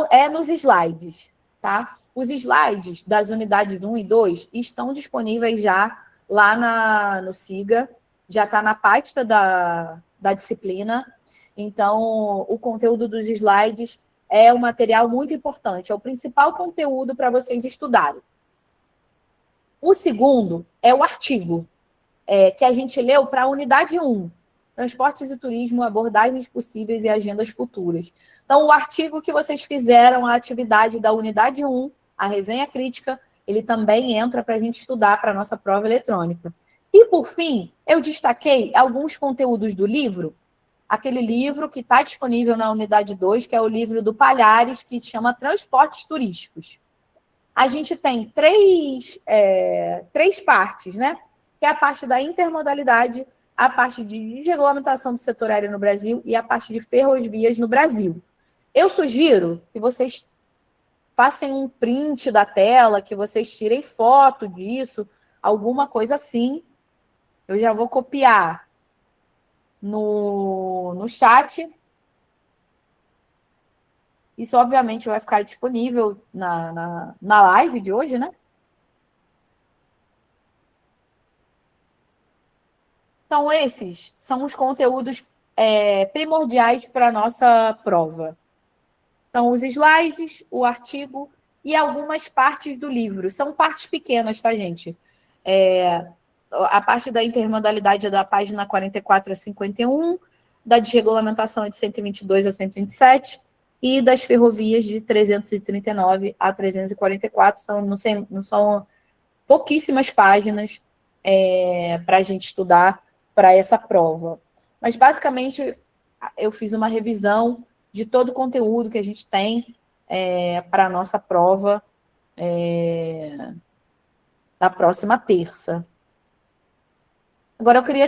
é nos slides, tá? Os slides das unidades 1 e 2 estão disponíveis já lá no SIGA, já está na pasta da disciplina. Então, o conteúdo dos slides é um material muito importante, é o principal conteúdo para vocês estudarem. O segundo é o artigo, que a gente leu para a unidade 1, Transportes e Turismo, Abordagens Possíveis e Agendas Futuras. Então, o artigo que vocês fizeram, a atividade da unidade 1, a resenha crítica, ele também entra para a gente estudar para a nossa prova eletrônica. E, por fim, eu destaquei alguns conteúdos do livro, aquele livro que está disponível na unidade 2, que é o livro do Palhares, que chama Transportes Turísticos. A gente tem três partes, né? Que é a parte da intermodalidade, a parte de desregulamentação do setor aéreo no Brasil e a parte de ferrovias no Brasil. Eu sugiro que vocês façam um print da tela, que vocês tirem foto disso, alguma coisa assim. Eu já vou copiar no chat. Isso, obviamente, vai ficar disponível na live de hoje, né? Então, esses são os conteúdos primordiais para a nossa prova. Então, os slides, o artigo e algumas partes do livro. São partes pequenas, tá, gente? A parte da intermodalidade é da página 44 a 51, da desregulamentação é de 122 a 127, e das ferrovias de 339 a 344. Não são pouquíssimas páginas para a gente estudar para essa prova. Mas, basicamente, eu fiz uma revisão de todo o conteúdo que a gente tem para a nossa prova da próxima terça. Agora, eu queria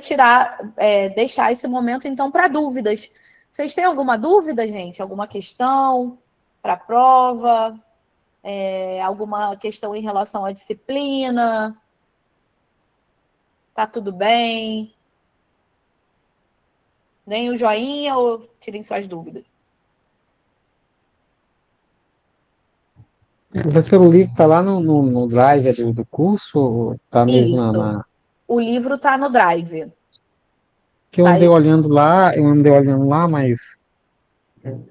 deixar esse momento, então, para dúvidas. Vocês têm alguma dúvida, gente? Alguma questão para a prova? Alguma questão em relação à disciplina? Tá tudo bem? Nem o joinha ou tirem suas dúvidas? Professor, o livro está lá no drive do curso? Ou está mesmo Isso. O livro está no drive. Que eu andei olhando lá, mas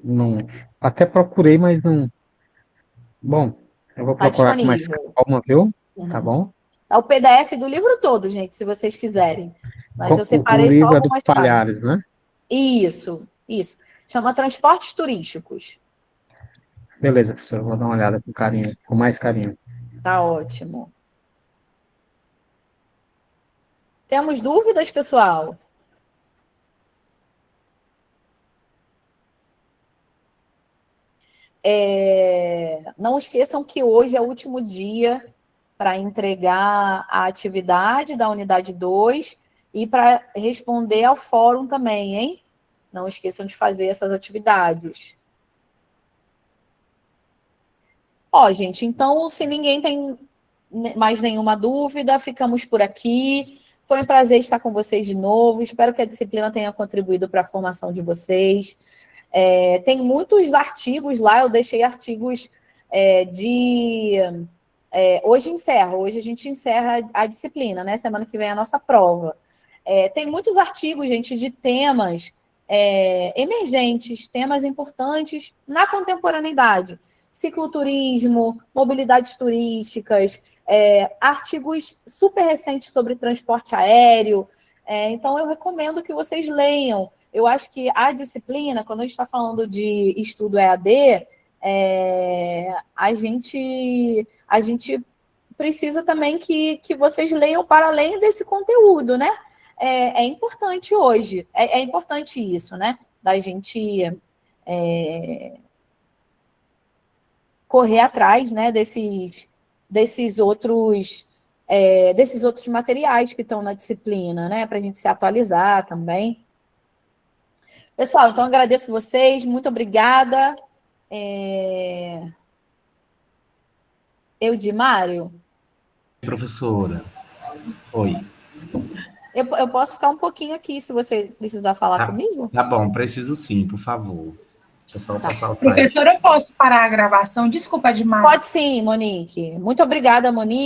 não. Até procurei, mas não. Bom, eu vou procurar com mais calma, viu? Tá bom? Tá o PDF do livro todo, gente, se vocês quiserem. Mas eu separei o só livro algumas é do Palhares, né? Isso. Chama Transportes Turísticos. Beleza, professor, eu vou dar uma olhada com mais carinho. Tá ótimo. Temos dúvidas, pessoal? Não esqueçam que hoje é o último dia para entregar a atividade da unidade 2 e para responder ao fórum também, hein? Não esqueçam de fazer essas atividades. Gente, então, se ninguém tem mais nenhuma dúvida, ficamos por aqui. Foi um prazer estar com vocês de novo. Espero que a disciplina tenha contribuído para a formação de vocês. Tem muitos artigos lá, eu deixei artigos hoje a gente encerra a disciplina, né? Semana que vem é a nossa prova. Tem muitos artigos, gente, de temas emergentes, temas importantes na contemporaneidade. cicloturismo, mobilidades turísticas, artigos super recentes sobre transporte aéreo. Então, eu recomendo que vocês leiam. Eu acho que a disciplina, quando a gente está falando de estudo EAD, a gente precisa também que vocês leiam para além desse conteúdo, né? É importante hoje, é importante isso, né? Da gente correr atrás, né, desses outros materiais que estão na disciplina, né? Para a gente se atualizar também. Pessoal, então agradeço vocês, muito obrigada. Eudimário? Professora. Oi. Eu posso ficar um pouquinho aqui, se você precisar falar comigo? Tá bom, preciso sim, por favor. Deixa eu só passar o site. Professora, eu posso parar a gravação? Desculpa demais. Pode sim, Monique. Muito obrigada, Monique.